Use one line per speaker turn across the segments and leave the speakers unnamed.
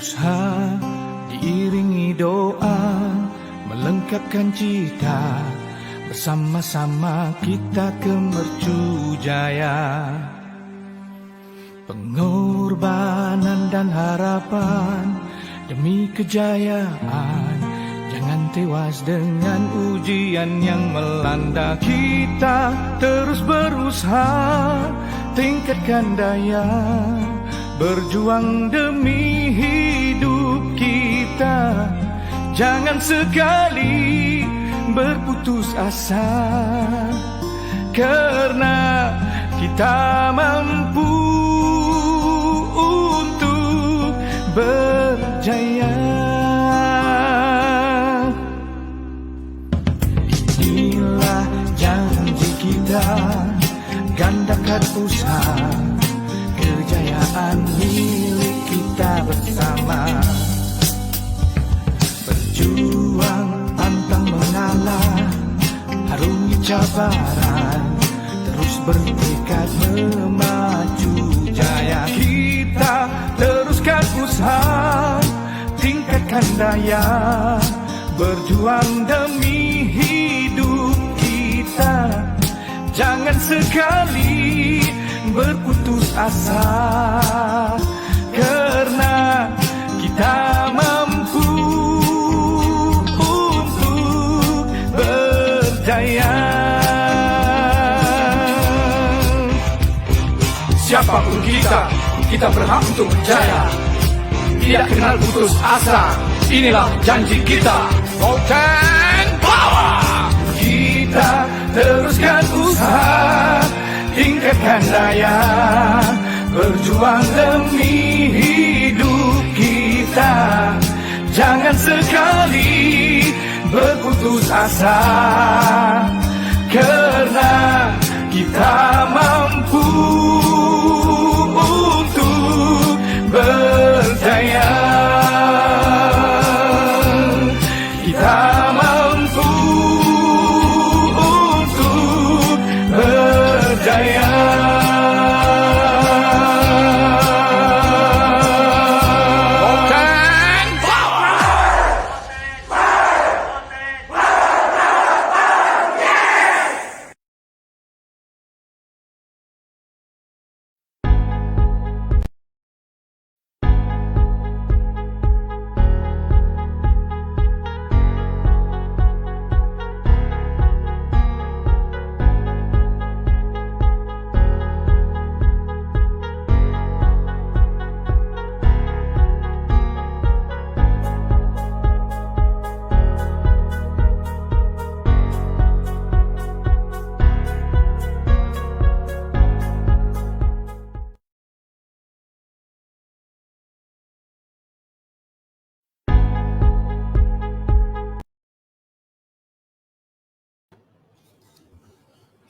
berusaha diiringi doa melengkapkan cita, bersama-sama kita ke mercu jaya. Pengorbanan dan harapan demi kejayaan, jangan tewas dengan ujian yang melanda. Kita terus berusaha tingkatkan daya, berjuang demi hidup kita. Jangan sekali berputus asa, karena kita mampu untuk berjaya. Inilah janji kita, gandakan usaha, kejayaan milik kita bersama. Berjuang pantang mengalah, harungi cabaran, terus bertekad memacu jaya. Kita teruskan usaha, tingkatkan daya, berjuang demi hidup kita. Jangan sekali berputus asa, karena kita mampu untuk berjaya. Siapapun kita berhak untuk berjaya. Tidak kenal putus asa, inilah janji kita. Volten Power! Kita teruskan usaha, tingkatkan daya, berjuang demi hidup kita. Jangan sekali berputus asa, karena kita mampu untuk berjaya. Kita mampu untuk berjaya.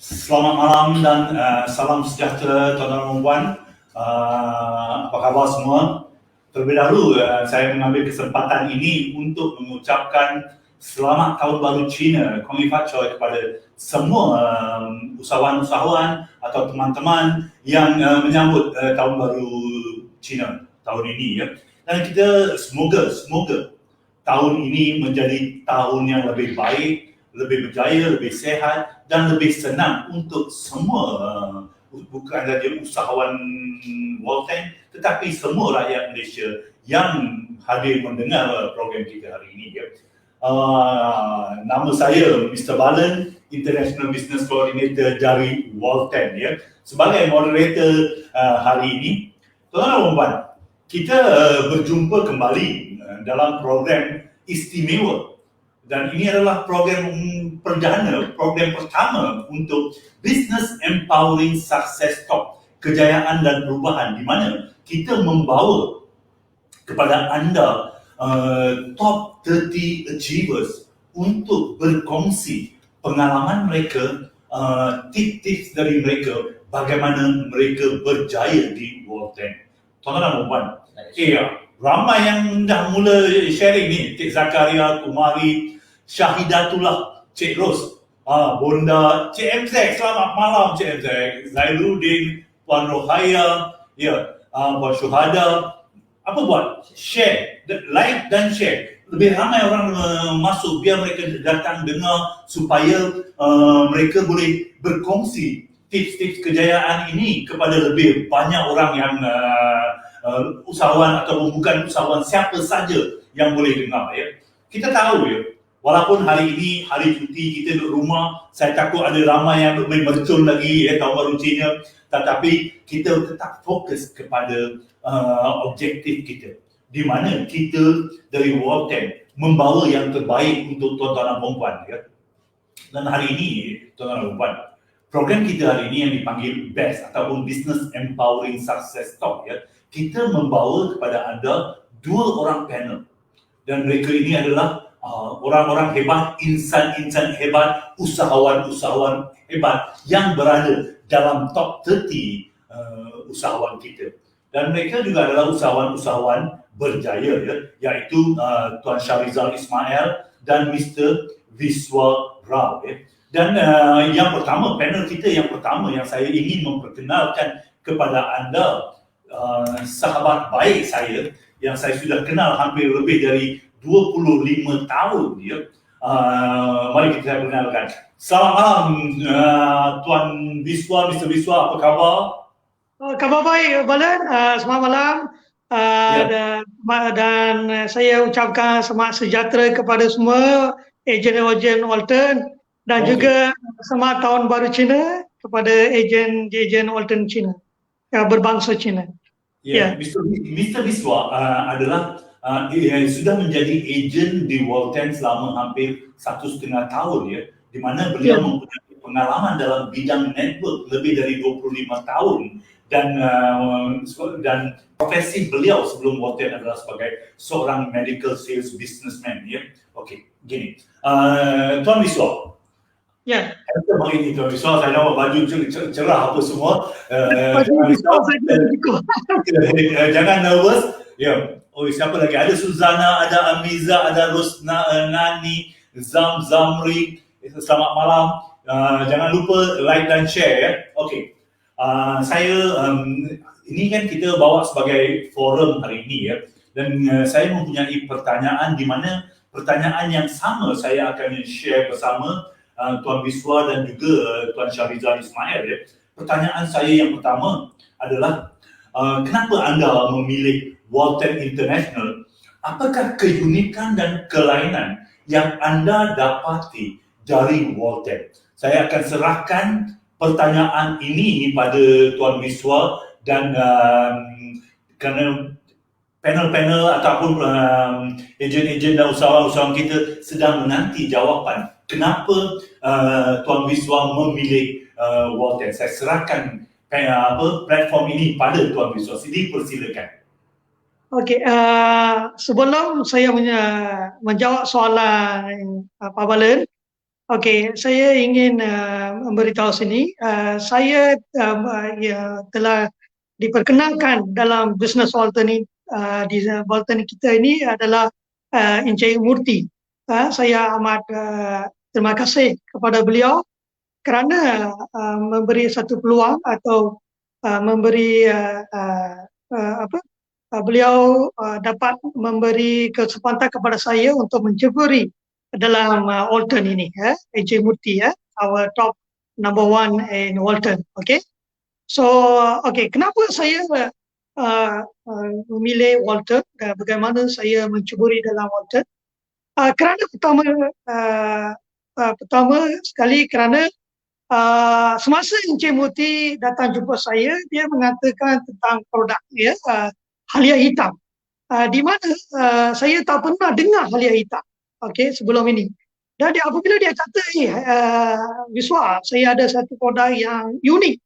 Selamat malam dan salam sejahtera tuan-tuan dan puan. Apa khabar semua? Terlebih dahulu saya mengambil kesempatan ini untuk mengucapkan selamat tahun baru Cina, Kongi Fat Choi, kepada semua usahawan-usahawan atau teman-teman yang menyambut tahun baru Cina tahun ini, ya. Dan kita semoga tahun ini menjadi tahun yang lebih baik, lebih berjaya, lebih sehat dan lebih senang untuk semua, bukan saja usahawan Volten tetapi semua rakyat Malaysia yang hadir mendengar program kita hari ini, ya. Nama saya Mr. Balan, International Business Coordinator dari Volten, ya. Sebagai moderator hari ini, tuan-tuan dan puan, kita berjumpa kembali dalam program istimewa. Dan ini adalah program perdana, program pertama untuk Business Empowering Success Talk, kejayaan dan perubahan, di mana kita membawa kepada anda top 30 achievers untuk berkongsi pengalaman mereka, tips-tips dari mereka, bagaimana mereka berjaya di Volten. Tuan-tuan dan puan, ramai yang dah mula sharing ni. Cik Zakaria, Kumari, Syahidatullah, Cik Ros, Bonda, Cik MZ, selamat malam Cik MZ, Zairuddin, Puan Rohaya, ya, Puan Syuhada, apa buat? Share, like dan share. Lebih ramai orang masuk, biar mereka datang dengar supaya mereka boleh berkongsi tips-tips kejayaan ini kepada lebih banyak orang yang usahawan atau bukan usahawan, siapa saja yang boleh dengar ya. Kita tahu ya, walaupun hari ini hari cuti kita duduk rumah, saya takut ada ramai yang duduk main mercun lagi ya, tahun baru Cina, tetapi kita tetap fokus kepada objektif kita, di mana kita dari World 10 membawa yang terbaik untuk tuan-tuan dan perempuan ya. Dan hari ini tuan-tuan dan perempuan, program kita hari ini yang dipanggil BEST ataupun Business Empowering Success Talk ya, kita membawa kepada anda 2 orang panel, dan mereka ini adalah orang-orang hebat, insan-insan hebat, usahawan-usahawan hebat yang berada dalam top 30 usahawan kita. Dan mereka juga adalah usahawan-usahawan berjaya ya, iaitu Tuan Syarizal Ismail dan Mr. Viswa Rao ya. Dan yang pertama, panel kita yang pertama yang saya ingin memperkenalkan kepada anda, sahabat baik saya yang saya sudah kenal hampir lebih dari 25 tahun ya. Mari kita perkenalkan. Selamat malam Tuan Viswa, Mr. Viswa, apa khabar?
Khabar baik, Balan. Selamat malam. Dan saya ucapkan selamat sejahtera kepada semua ejen-ejen Walton dan juga selamat tahun baru Cina kepada ejen Walton Cina, berbangsa Cina.
Mr. Viswa adalah sudah menjadi ejen di Walton selama hampir 1,5 tahun ya, di mana beliau mempunyai pengalaman dalam bidang network lebih dari 25 tahun. Dan profesi beliau sebelum Walton adalah sebagai seorang medical sales businessman ya. Okey, gini. Tuan Viswa.
Ya.
Hari ini Tuan Viswa, saya nampak baju cerah apa semua. Jangan nervous. Ya. Oh, siapa lagi? Ada Suzana, ada Amiza, ada Rosna, Nani, Zamri. Selamat malam. Jangan lupa like dan share ya. Okey. Ini kan kita bawa sebagai forum hari ini ya, dan saya mempunyai pertanyaan di mana pertanyaan yang sama saya akan share bersama Tuan Viswa dan juga Tuan Syarizal Ismail ya. Pertanyaan saya yang pertama adalah kenapa anda memilih Walton International? Apakah keunikan dan kelainan yang anda dapati dari Walton? Saya akan serahkan pertanyaan ini pada Tuan Viswa dan kerana panel-panel ataupun ejen-ejen dan usahawan-usahawan kita sedang menanti jawapan kenapa Tuan Viswa memilih Walton. Saya serahkan platform ini pada Tuan Viswa. Dipersilakan.
Okey, sebelum saya menjawab soalan Pak Balan, okey, saya ingin memberitahu sini, saya telah diperkenalkan dalam bisnes Walton ini, di Walton kita ini adalah Encik Murti. Saya amat terima kasih kepada beliau kerana memberi satu peluang atau memberi beliau dapat memberi kesempatan kepada saya untuk menceburi dalam Walton ini, Encik Murti, our top number 1 in Walton. Okay, so kenapa saya memilih Walton? Bagaimana saya menceburi dalam Walton? Kerana pertama sekali kerana semasa Encik Murti datang jumpa saya, dia mengatakan tentang produk dia, halia hitam, di mana saya tak pernah dengar halia hitam. Okey, sebelum ini. Dan apabila dia kata, Viswa, saya ada satu produk yang unik,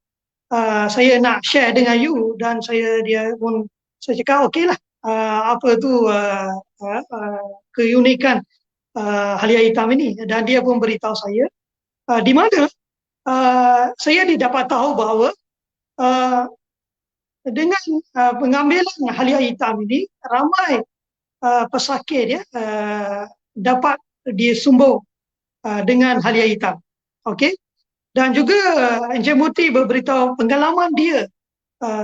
saya nak share dengan you, dan saya cakap okeylah, apa tu keunikan halia hitam ini, dan dia pun beritahu saya di mana saya didapat tahu bahawa dengan pengambilan halia hitam ini ramai pesakit ya dapat disumbur dengan halia hitam. Okey. Dan juga Encik Murti berberitahu pengalaman dia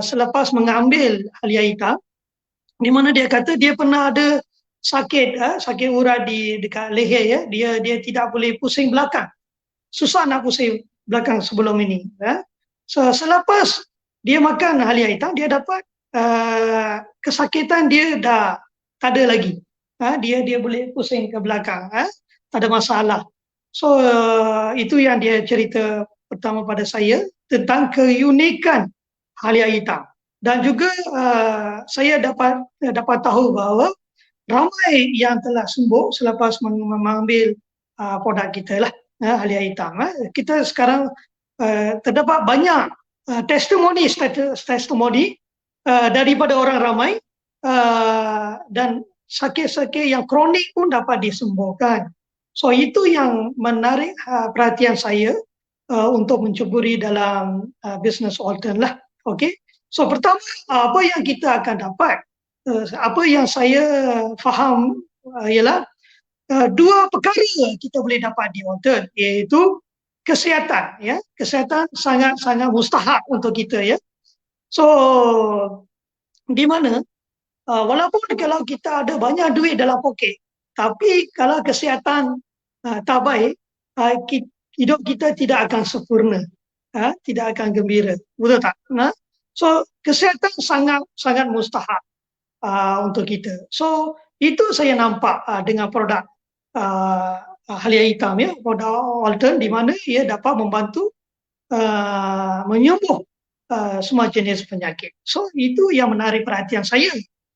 selepas mengambil halia hitam. di mana dia kata dia pernah ada sakit urat di dekat leher ya. Dia tidak boleh pusing belakang. Susah nak pusing belakang sebelum ini. Selepas dia makan halia hitam, dia dapat kesakitan dia dah tak ada lagi. Dia boleh pusing ke belakang. Tak ada masalah. So itu yang dia cerita pertama pada saya tentang keunikan halia hitam. Dan juga saya dapat tahu bahawa ramai yang telah sembuh selepas mengambil produk kita lah, halia hitam. Kita sekarang terdapat banyak testimoni daripada orang ramai, dan sakit-sakit yang kronik pun dapat disembuhkan. So itu yang menarik perhatian saya untuk mencuburi dalam bisnes Walton lah. Okay. So pertama, apa yang kita akan dapat, apa yang saya faham ialah dua perkara kita boleh dapat di Walton, iaitu kesihatan. Ya, kesihatan sangat mustahak untuk kita. Ya, so di mana walaupun kalau kita ada banyak duit dalam poket, tapi kalau kesihatan tak baik, hidup kita tidak akan sempurna, tidak akan gembira, betul tak? So kesihatan sangat mustahak untuk kita. So itu saya nampak dengan produk halia hitam ya, produk Walton, di mana ia dapat membantu menyembuh semua jenis penyakit. So itu yang menarik perhatian saya.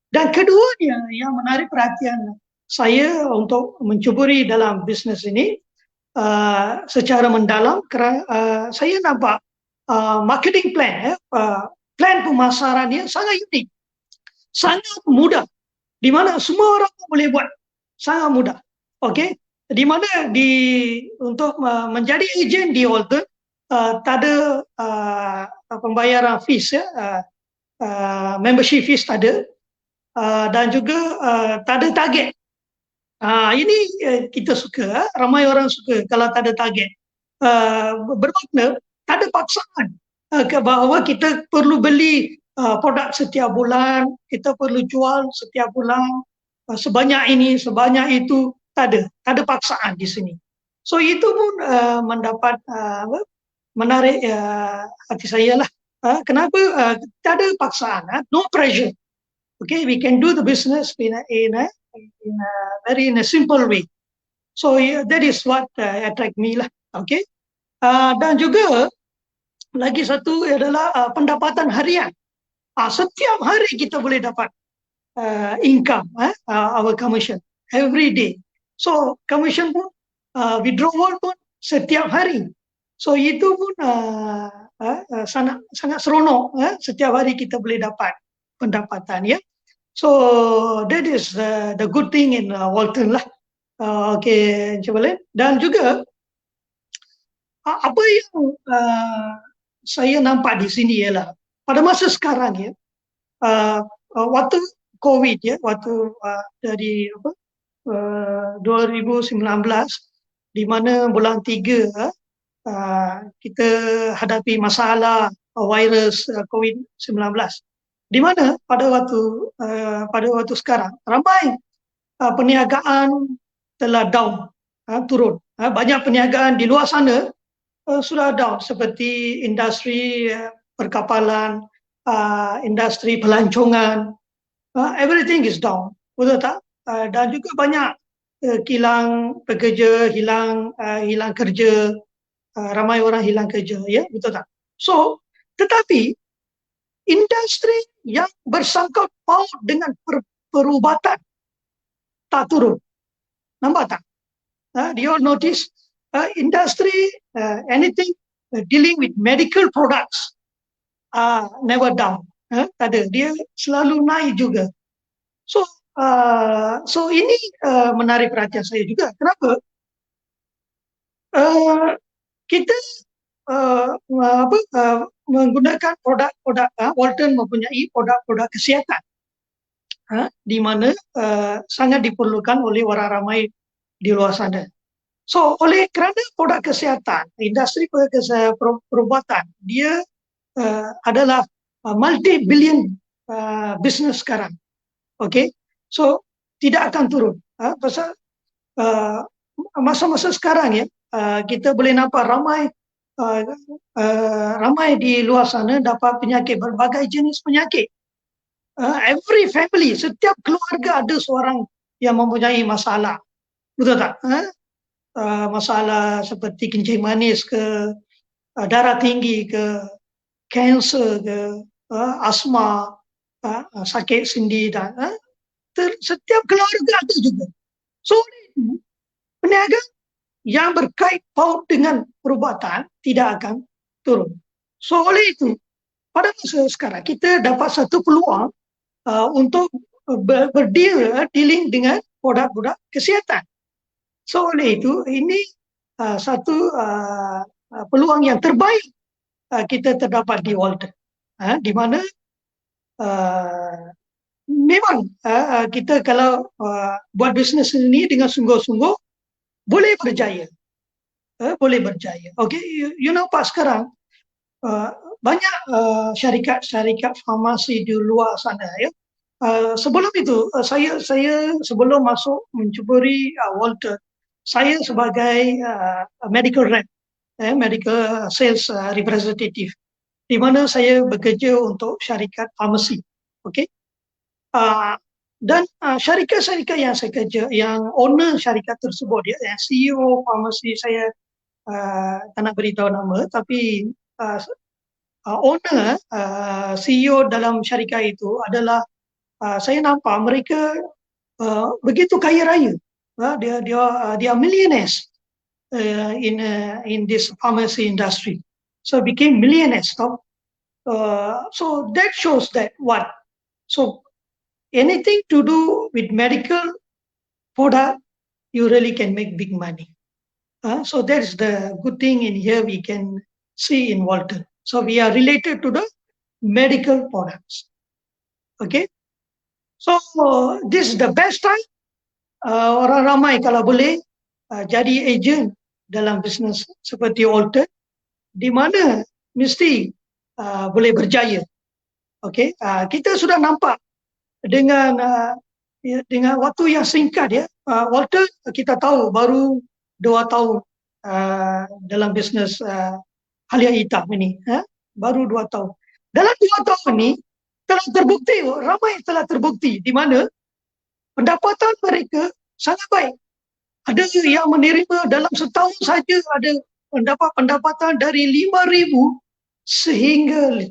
Dan keduanya yang menarik perhatian saya untuk mencuburi dalam bisnes ini secara mendalam, kerana saya nampak marketing plan, plan pemasarannya sangat unik, sangat mudah, di mana semua orang boleh buat, sangat mudah. Okey, di mana untuk menjadi ejen di Walton tak ada pembayaran fees ya, membership fees tak ada, dan juga tak ada target. Ini kita suka, ramai orang suka kalau tak ada target. Bermakna tak ada paksaan bahawa kita perlu beli produk setiap bulan, kita perlu jual setiap bulan sebanyak ini, sebanyak itu. Tak ada paksaan di sini. So itu pun mendapat menarik hati saya lah. Kenapa? Tak ada paksaan, no pressure. Okay, we can do the business in a simple way. So that is what attract me lah. Okay, dan juga lagi satu adalah pendapatan harian. Setiap hari kita boleh dapat income, our commission every day. So commission pun withdrawal pun setiap hari. So itu pun sangat seronok. Setiap hari kita boleh dapat pendapatan ya. So that is the good thing in Walton lah. Okay, Encik Balin. Dan juga apa yang saya nampak di sini ialah pada masa sekarang ya, waktu COVID ya, waktu dari 2019, di mana bulan 3 kita hadapi masalah virus COVID-19, di mana pada waktu sekarang ramai perniagaan telah down, turun. Banyak perniagaan di luar sana sudah down, seperti industri perkapalan, industri pelancongan, everything is down, betul tak? Dan juga banyak hilang pekerja, hilang kerja, ramai orang hilang kerja, ya, betul tak? So, tetapi industri yang bersangkut paut dengan perubatan tak turun. Nampak tak? Do you notice industry, anything dealing with medical products never down. Tak ada, dia selalu naik juga. So ini menarik perhatian saya juga. Kenapa? Kita menggunakan produk-produk Walton mempunyai produk-produk kesihatan, di mana sangat diperlukan oleh orang ramai di luar sana. So oleh kerana produk kesihatan, industri perubatan, dia adalah multi-billion business sekarang. Okay, so tidak akan turun. Pasal masa-masa sekarang ya, kita boleh nampak uh, ramai di luar sana dapat penyakit, berbagai jenis penyakit. Every family, setiap keluarga ada seorang yang mempunyai masalah, betul tak? Masalah seperti kencing manis ke, darah tinggi ke, kanser ke, asma, sakit sendi dan setiap keluarga ada juga. So peniaga yang berkait paut dengan perubatan tidak akan turun. So oleh itu pada masa sekarang kita dapat satu peluang untuk dealing dengan produk-produk kesihatan. So oleh itu ini satu peluang yang terbaik kita terdapat di Walton, di mana memang kita kalau buat bisnes ini dengan sungguh-sungguh boleh berjaya, boleh berjaya. Okay, you nampak sekarang banyak syarikat-syarikat farmasi di luar sana ya. Sebelum itu saya sebelum masuk mencuburi Walton, saya sebagai medical rep, medical sales representative, di mana saya bekerja untuk syarikat farmasi. Okay. Dan syarikat-syarikat yang saya kerja, yang owner syarikat tersebut, yang CEO farmasi, saya tak nak beritahu nama, tapi owner, CEO dalam syarikat itu adalah saya nampak mereka begitu kaya raya. Dia millionaires in this pharmacy industry. So became millionaires. So that shows that what? So anything to do with medical product, you really can make big money. So that's the good thing in here we can see in Walton. So we are related to the medical products. Okay. So this is the best time. Orang ramai kalau boleh jadi agent dalam bisnes seperti Walton, di mana mesti boleh berjaya. Okay. Kita sudah nampak dengan waktu yang singkat ya, Walton kita tahu baru 2 tahun dalam bisnes halia hitam ini, baru 2 tahun. Dalam 2 tahun ini telah terbukti, ramai telah terbukti di mana pendapatan mereka sangat baik. Ada yang menerima dalam setahun saja ada mendapat pendapatan dari 5,000 sehingga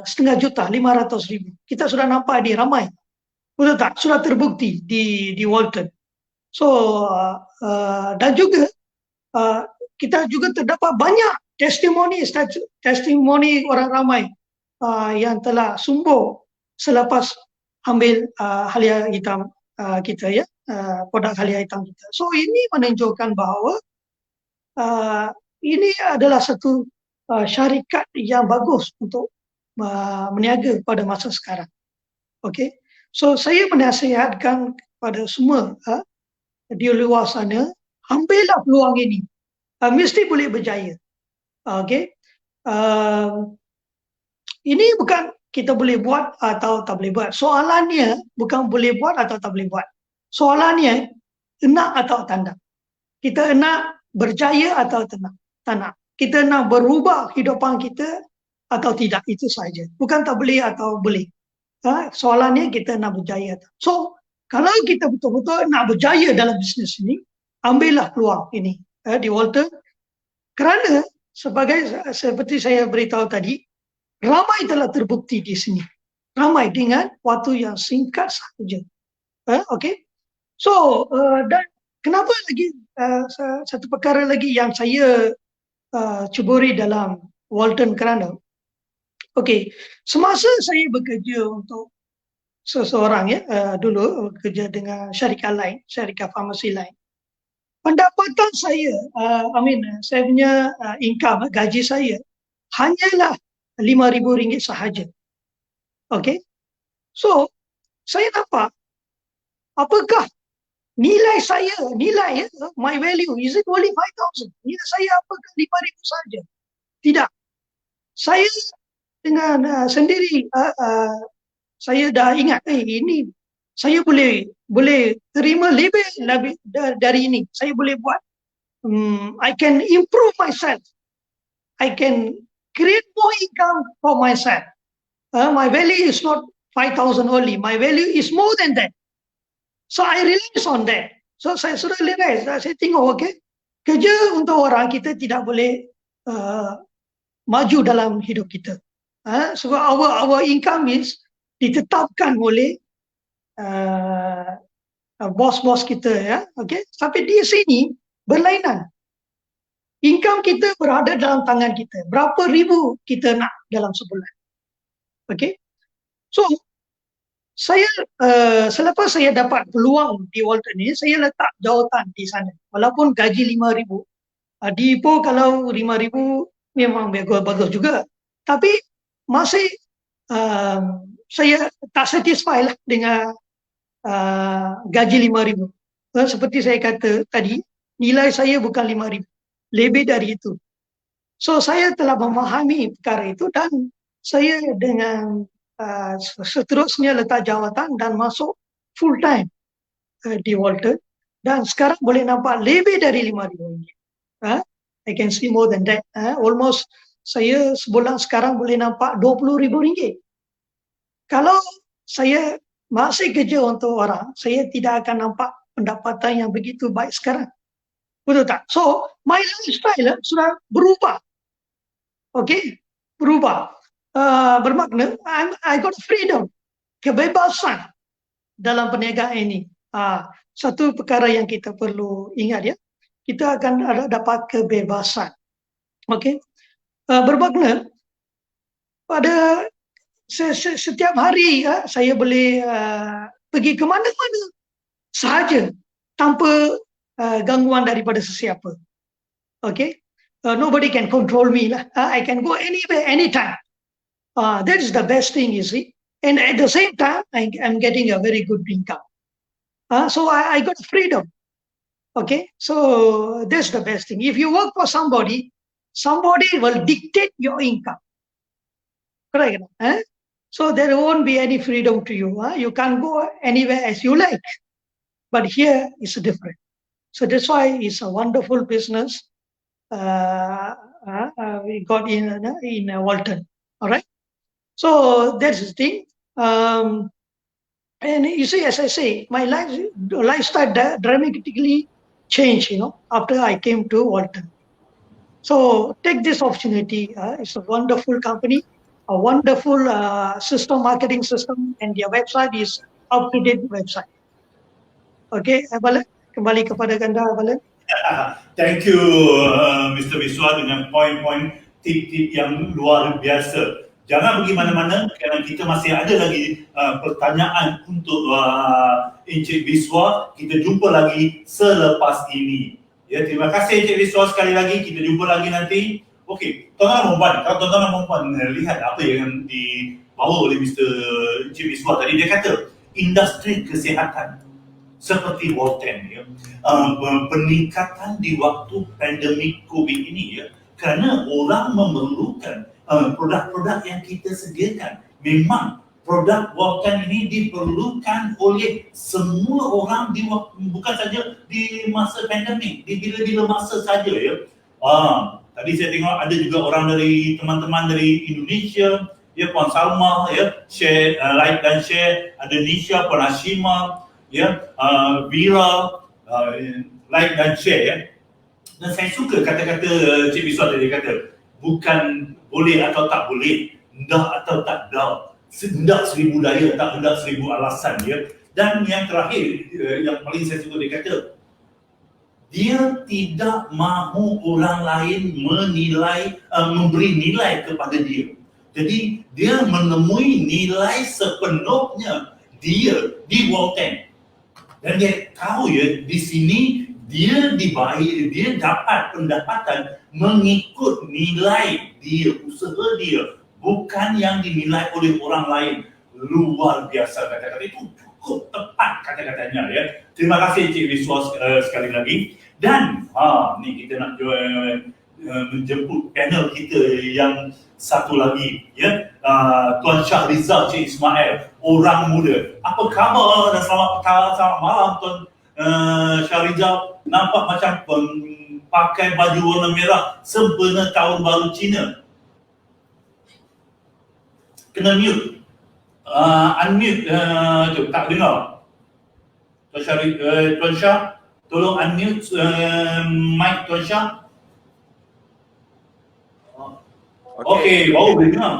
setengah juta, 500,000. Kita sudah nampak di ramai. Betul tak? Sudah terbukti di Walton. So dan juga kita juga terdapat banyak testimoni orang ramai yang telah sumber selepas ambil halia hitam kita ya, produk halia hitam kita. So ini menunjukkan bahawa ini adalah satu syarikat yang bagus untuk meniaga pada masa sekarang. Okay, so saya menasihatkan kepada semua di luar sana, ambillah peluang ini, mesti boleh berjaya. Okay, ini bukan kita boleh buat atau tak boleh buat. Soalannya bukan boleh buat atau tak boleh buat. Soalannya nak atau tak nak. Kita nak berjaya atau tak nak. Kita nak berubah kehidupan kita atau tidak, itu saja. Bukan tak boleh atau boleh. Soalannya kita nak berjaya. So kalau kita betul-betul nak berjaya dalam bisnes ini, ambillah peluang ini di Walton. Kerana seperti saya beritahu tadi, ramai telah terbukti di sini. Ramai dengan waktu yang singkat sahaja. Okay. So dan kenapa lagi satu perkara lagi yang saya cuburi dalam Walton, kerana okay, semasa saya bekerja untuk seseorang ya, dulu bekerja dengan syarikat lain, syarikat farmasi lain, pendapatan saya, saya punya income, gaji saya hanyalah RM5,000 sahaja. Okay. So saya nampak apakah nilai saya, my value, is it only 5,000? Nilai saya apakah 5,000 saja? Tidak. Saya dengan sendiri saya dah ingat, ini saya boleh terima lebih dari ini. Saya boleh buat, I can improve myself. I can create more income for myself. My value is not 5,000 only. My value is more than that. So I realize on that. So saya sudah realize, saya tengok, okay, kerja untuk orang kita tidak boleh maju dalam hidup kita. So our income is ditetapkan oleh bos-bos kita, ya, okay. Tapi di sini berlainan. Income kita berada dalam tangan kita. Berapa ribu kita nak dalam sebulan. Okay. So saya selepas saya dapat peluang di Walton ni, saya letak jawatan di sana. Walaupun gaji 5,000. Di Ipoh kalau 5,000 memang bagus juga. Tapi masih saya tak satisfy lah dengan gaji 5,000. Seperti saya kata tadi, nilai saya bukan 5,000. Lebih dari itu. So saya telah memahami perkara itu dan saya dengan seterusnya letak jawatan dan masuk full time di Walton dan sekarang boleh nampak lebih dari 5,000 ringgit. I can see more than that. Almost saya sebulan sekarang boleh nampak 20,000 ringgit. Kalau saya masih kerja untuk orang, saya tidak akan nampak pendapatan yang begitu baik sekarang. Betul tak? So, my lifestyle sudah berubah. Okay? Berubah. Bermakna, I got freedom. Kebebasan dalam perniagaan ini. Satu perkara yang kita perlu ingat, ya. Kita akan dapat kebebasan. Okay? Bermakna, pada setiap hari saya boleh pergi ke mana-mana sahaja tanpa gangguan daripada sesiapa. Okay, nobody can control me lah. I can go anywhere, anytime. That is the best thing, you see. And at the same time, I'm getting a very good income. So I got freedom. Okay, so that's the best thing. If you work for somebody will dictate your income. Correct? So there won't be any freedom to you. You can't go anywhere as you like. But here it's different. So that's why it's a wonderful business we got in Walton. All right. So that's the thing. And you see, as I say, my lifestyle dramatically changed, after I came to Walton. So take this opportunity. It's a wonderful company, a wonderful marketing system, and their website is up-to-date website. Okay, Abale, kembali kepada Ganda, Abale.
Thank you, Mr. Wiswa, dengan poin-poin tip-tip yang luar biasa. Jangan pergi mana-mana kerana kita masih ada lagi pertanyaan untuk Encik Wiswa. Kita jumpa lagi selepas ini. Ya, terima kasih Encik Wiswa sekali lagi. Kita jumpa lagi nanti. Okey, tuan-tuan dan puan-puan, kalau tuan-tuan dan puan-puan lihat apa yang dibawa oleh Mr. Encik Wiswa tadi, dia kata industri kesihatan seperti Walton, ya, peningkatan di waktu pandemik COVID ini, ya, kerana orang memerlukan produk-produk yang kita sediakan. Memang produk Walton ini diperlukan oleh semua orang bukan saja di masa pandemik, di bila-bila masa saja, ya. Tadi saya tengok ada juga orang dari teman-teman dari Indonesia, ya, Puan Salma, ya, share, like dan share, ada Nisha, Puan Hashima, ya, Vira, like dan share, ya. Dan saya suka kata-kata Cik Wiswa tadi, kata bukan boleh atau tak boleh, hendak atau tak hendak 1,000 daya, tak hendak 1,000 alasan, ya. Dan yang terakhir, yang paling saya suka, dia kata dia tidak mahu orang lain memberi nilai kepada dia. Jadi dia menemui nilai sepenuhnya dia di Walton. Dan dia tahu, ya, di sini dia dapat pendapatan mengikut nilai dia, usaha dia, bukan yang dinilai oleh orang lain. Luar biasa kata-kata itu, cukup tepat kata-katanya, ya. Terima kasih Cik Wiswa sekali lagi. Dan ni kita nak menjemput panel kita yang satu lagi, ya. Tuan Syahrizal Cik Ismail, orang muda. Apa khabar dan selamat petang, selamat malam Tuan Syahrizal. Nampak macam pakai baju warna merah sempena tahun baru Cina. Kena mute. Unmute, tak dengar. Tuan Syah, tolong unmute mic Tuan Syah. Okey, baru dengar.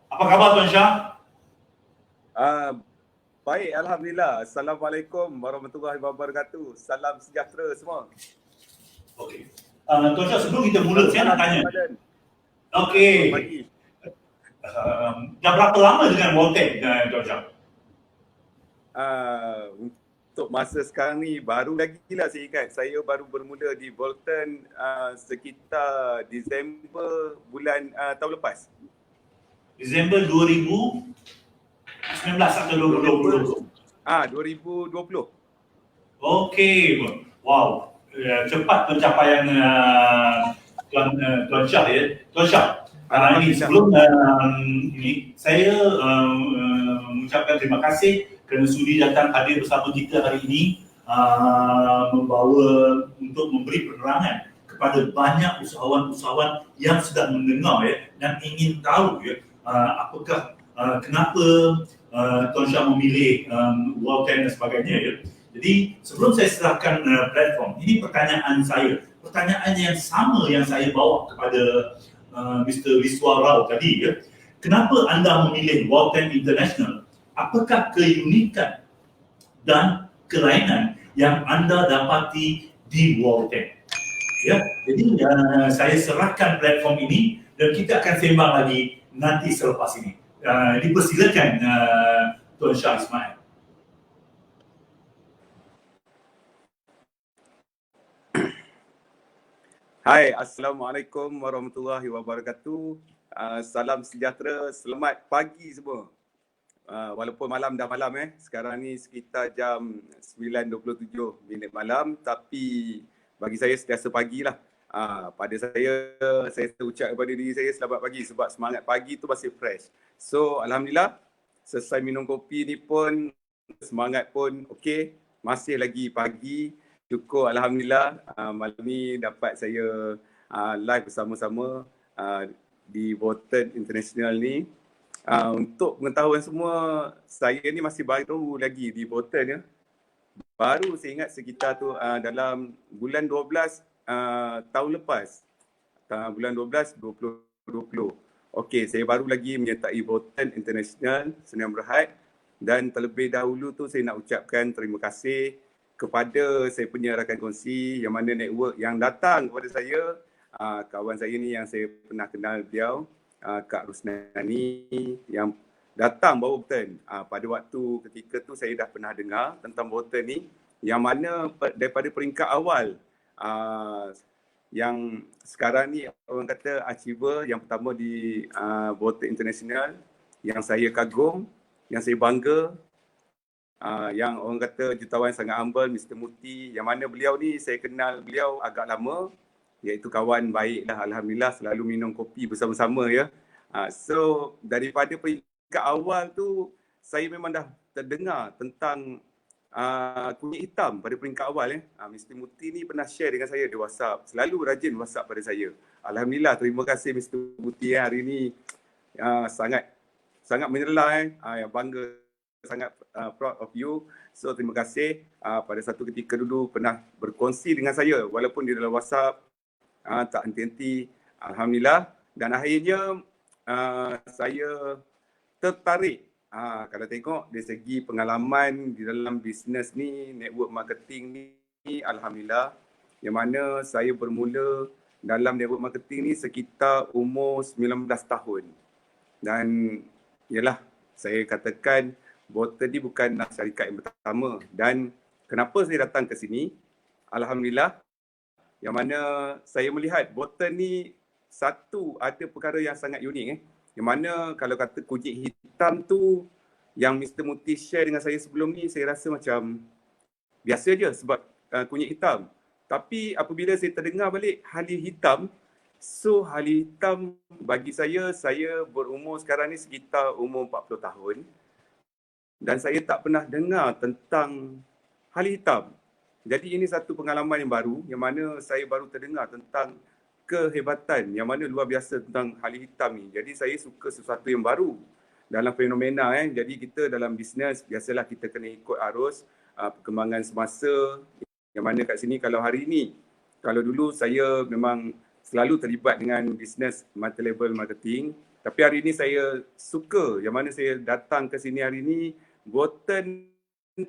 Apa khabar Tuan Syah?
Baik, Alhamdulillah. Assalamualaikum warahmatullahi wabarakatuh. Salam sejahtera semua.
Okey. Tuan Syah, sebelum kita mula, saya nak tanya. Okey.
Pagi.
Dah berapa lama dengan Voltec, Tuan Syah?
Untuk masa sekarang ni, baru lagi lah saya ingat. Saya baru bermula di Bolton sekitar Disember bulan tahun lepas.
Disember 2019 atau 2020?
2020.
Okey. Wow. Cepat pencapaian Tuan Syah ya. Tuan Syah, ini sebelum ini saya mengucapkan terima kasih kerana sudi datang hadir bersama kita hari ini, membawa untuk memberi penerangan kepada banyak usahawan-usahawan yang sedang mendengar ya dan ingin tahu ya apakah kenapa Tuan Syah memilih Voltec dan sebagainya ya. Jadi sebelum saya serahkan platform, ini pertanyaan yang sama yang saya bawa kepada Mr. Wiswa Rao tadi ya. Kenapa anda memilih Voltec International? Apakah keunikan dan kelainan yang anda dapati di Voltec? Ya, jadi saya serahkan platform ini dan kita akan sembang lagi nanti selepas ini. Dipersilakan Tuan Syah Ismail.
Hai, Assalamualaikum warahmatullahi wabarakatuh. Salam sejahtera, selamat pagi semua. Walaupun malam dah malam sekarang ni sekitar jam 9.27 malam, tapi bagi saya sentiasa pagi lah. Pada saya ucap kepada diri saya selamat pagi sebab semangat pagi tu masih fresh. So Alhamdulillah, selesai minum kopi ni pun semangat pun okey, masih lagi pagi. Syukur Alhamdulillah malam ni dapat saya live bersama-sama di Voltec International ni. Untuk pengetahuan semua, saya ni masih baru lagi di Voltec ya. Baru saya ingat sekitar tu dalam bulan 12 tahun lepas. Bulan 12 2020. Okey, saya baru lagi menyertai Voltec International Sdn Bhd, dan terlebih dahulu tu saya nak ucapkan terima kasih kepada saya punya rakan kongsi yang mana network yang datang kepada saya, kawan saya ni yang saya pernah kenal beliau, Kak Rusnani yang datang bawa Voltec. Pada waktu ketika tu saya dah pernah dengar tentang Voltec ni, yang mana daripada peringkat awal yang sekarang ni orang kata achiever yang pertama di Voltec International, yang saya kagum, yang saya bangga, yang orang kata jutawan sangat humble, Mr. Muti, yang mana beliau ni saya kenal beliau agak lama, iaitu kawan baik lah, Alhamdulillah, selalu minum kopi bersama-sama ya. So daripada peringkat awal tu saya memang dah terdengar tentang kunyit hitam pada peringkat awal Mr. Muti ni pernah share dengan saya di WhatsApp, selalu rajin WhatsApp pada saya. Alhamdulillah, terima kasih Mr. Muti hari ni, sangat menyerlah yang bangga, sangat proud of you. So terima kasih pada satu ketika dulu pernah berkongsi dengan saya walaupun di dalam WhatsApp, tak henti-henti. Alhamdulillah, dan akhirnya saya tertarik kalau tengok dari segi pengalaman di dalam bisnes ni, network marketing ni, Alhamdulillah, yang mana saya bermula dalam network marketing ni sekitar umur 19 tahun. Dan yalah, saya katakan Voltec ni bukanlah syarikat yang pertama. Dan kenapa saya datang ke sini, Alhamdulillah, yang mana saya melihat Voltec ni satu ada perkara yang sangat unik yang mana kalau kata kunyit hitam tu yang Mr. Muti share dengan saya sebelum ni, saya rasa macam biasa je sebab kunyit hitam. Tapi apabila saya terdengar balik halia hitam, So hal hitam bagi saya berumur sekarang ni sekitar umur 40 tahun dan saya tak pernah dengar tentang hal hitam. Jadi ini satu pengalaman yang baru yang mana saya baru terdengar tentang kehebatan yang mana luar biasa tentang hal hitam ni. Jadi saya suka sesuatu yang baru dalam fenomena. Jadi kita dalam bisnes biasalah kita kena ikut arus perkembangan semasa yang mana kat sini kalau hari ni, kalau dulu saya memang selalu terlibat dengan bisnes multi-level marketing. Tapi hari ini saya suka yang mana saya datang ke sini hari ini, Boten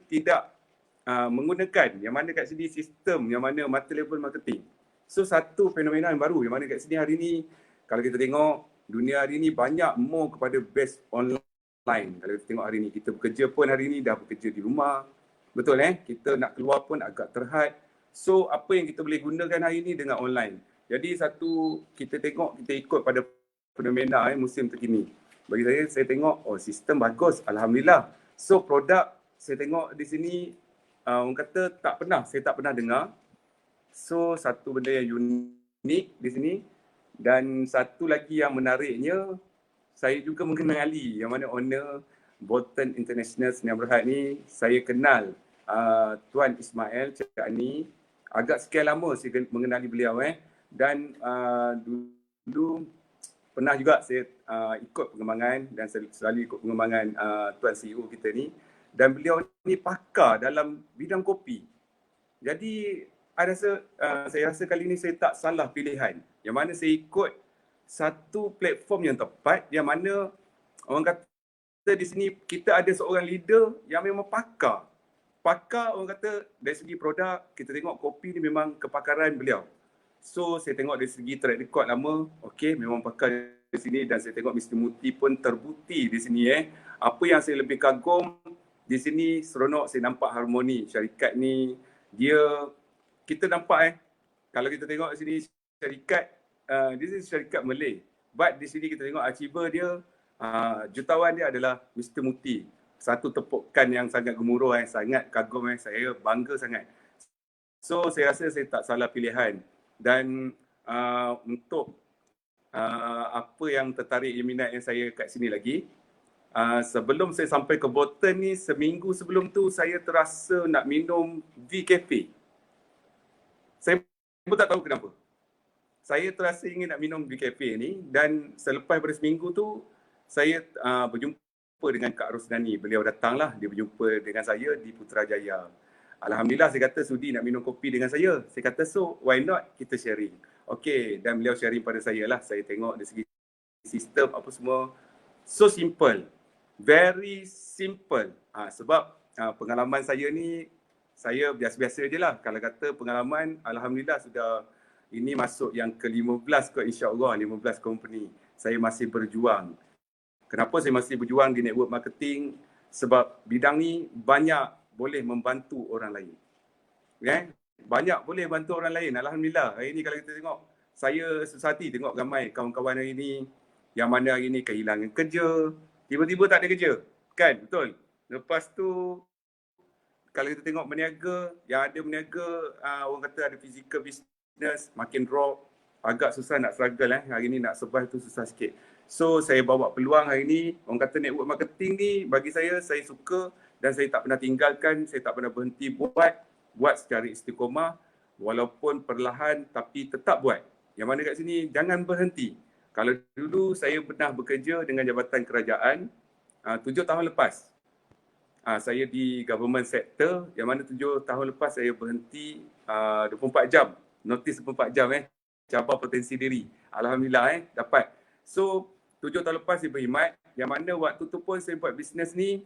tidak menggunakan yang mana kat sini sistem yang mana multi-level marketing. So satu fenomena yang baru yang mana kat sini hari ni, kalau kita tengok dunia hari ni banyak more kepada based online. Kalau kita tengok hari ni, kita bekerja pun hari ni dah bekerja di rumah. Betul kita nak keluar pun agak terhad. So apa yang kita boleh gunakan hari ni dengan online. Jadi satu kita tengok, kita ikut pada fenomena musim terkini. Bagi saya tengok sistem bagus, alhamdulillah. So produk saya tengok di sini orang kata saya tak pernah dengar. So satu benda yang unik di sini dan satu lagi yang menariknya, saya juga mengenali yang mana owner Bolton International Sdn Bhd ni, saya kenal Tuan Ismail Cik Ani. Agak sekian lama saya mengenali beliau dan dulu pernah juga saya ikut pengembangan dan selalu ikut pengembangan Tuan CEO kita ni, dan beliau ni pakar dalam bidang kopi. Jadi saya rasa kali ni saya tak salah pilihan yang mana saya ikut satu platform yang tepat yang mana orang kata di sini kita ada seorang leader yang memang pakar orang kata dari segi produk. Kita tengok kopi ni memang kepakaran beliau. So saya tengok dari segi track record lama, memang pakar di sini, dan saya tengok Mr. Muti pun terbukti di sini. Apa yang saya lebih kagum di sini, seronok saya nampak harmoni syarikat ni. Kita nampak kalau kita tengok di sini syarikat, this is syarikat Malay. But di sini kita tengok achiever dia, jutawan dia adalah Mr. Muti. Satu tepukan yang sangat gemuruh, sangat kagum, saya bangga sangat. So saya rasa saya tak salah pilihan. Dan untuk apa yang tertarik minat yang saya kat sini lagi, sebelum saya sampai ke Bolton ni, seminggu sebelum tu saya terasa nak minum V Cafe. Saya pun tak tahu kenapa. Saya terasa ingin nak minum V Cafe ni, dan selepas pada seminggu tu saya berjumpa dengan Kak Rosnani. Beliau datanglah, dia berjumpa dengan saya di Putrajaya. Alhamdulillah, saya kata sudi nak minum kopi dengan saya. Saya kata so why not kita sharing. Dan beliau sharing pada saya lah. Saya tengok dari segi sistem apa semua. So simple. Very simple. Sebab pengalaman saya ni, saya biasa-biasa je lah. Kalau kata pengalaman, alhamdulillah sudah ini masuk yang ke-15 kot, insyaAllah 15 company. Saya masih berjuang. Kenapa saya masih berjuang di network marketing? Sebab bidang ni banyak boleh membantu orang lain. Banyak boleh bantu orang lain. Alhamdulillah. Hari ni kalau kita tengok, saya susah hati tengok ramai kawan-kawan hari ni yang mana hari ni kehilangan kerja, tiba-tiba tak ada kerja. Kan? Betul? Lepas tu, kalau kita tengok berniaga, yang ada berniaga, orang kata ada physical business, makin drop, agak susah nak struggle. Hari ni nak survive tu susah sikit. So, saya bawa peluang hari ni, orang kata network marketing ni, bagi saya suka dan saya tak pernah tinggalkan, saya tak pernah berhenti buat secara istiqomah, walaupun perlahan tapi tetap buat. Yang mana kat sini, jangan berhenti. Kalau dulu saya pernah bekerja dengan Jabatan Kerajaan, 7 tahun lepas. Saya di government sector, yang mana 7 tahun lepas saya berhenti 24 jam. Notis 24 jam cabar potensi diri. Alhamdulillah dapat. So 7 tahun lepas saya berkhidmat, yang mana waktu tu pun saya buat bisnes ni,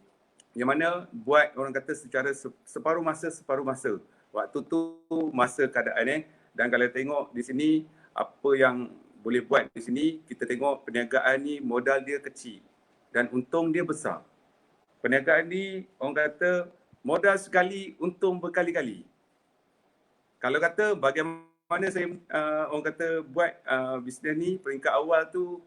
yang mana buat orang kata secara separuh masa. Waktu tu masa keadaan dan kalau tengok di sini apa yang boleh buat di sini, kita tengok perniagaan ni modal dia kecil dan untung dia besar. Perniagaan ni orang kata modal sekali untung berkali-kali. Kalau kata bagaimana saya orang kata buat bisnes ni, peringkat awal tu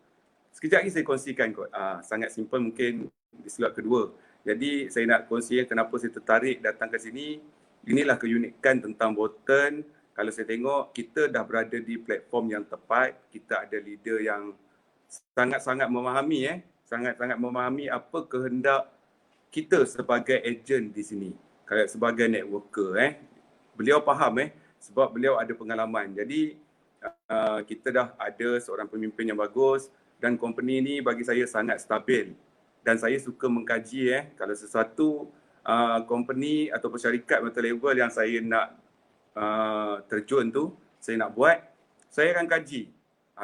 sekejap lagi saya kongsikan kot. Sangat simple, mungkin di slot kedua. Jadi saya nak kongsikan kenapa saya tertarik datang ke sini. Inilah keunikan tentang Bolton. kalau saya tengok kita dah berada di platform yang tepat, kita ada leader yang sangat-sangat memahami sangat-sangat memahami apa kehendak kita sebagai ejen di sini. Kalau sebagai networker beliau faham sebab beliau ada pengalaman. Jadi kita dah ada seorang pemimpin yang bagus dan company ni bagi saya sangat stabil. Dan saya suka mengkaji kalau sesuatu company ataupun syarikat multi-level yang saya nak terjun tu, saya nak buat, saya akan kaji.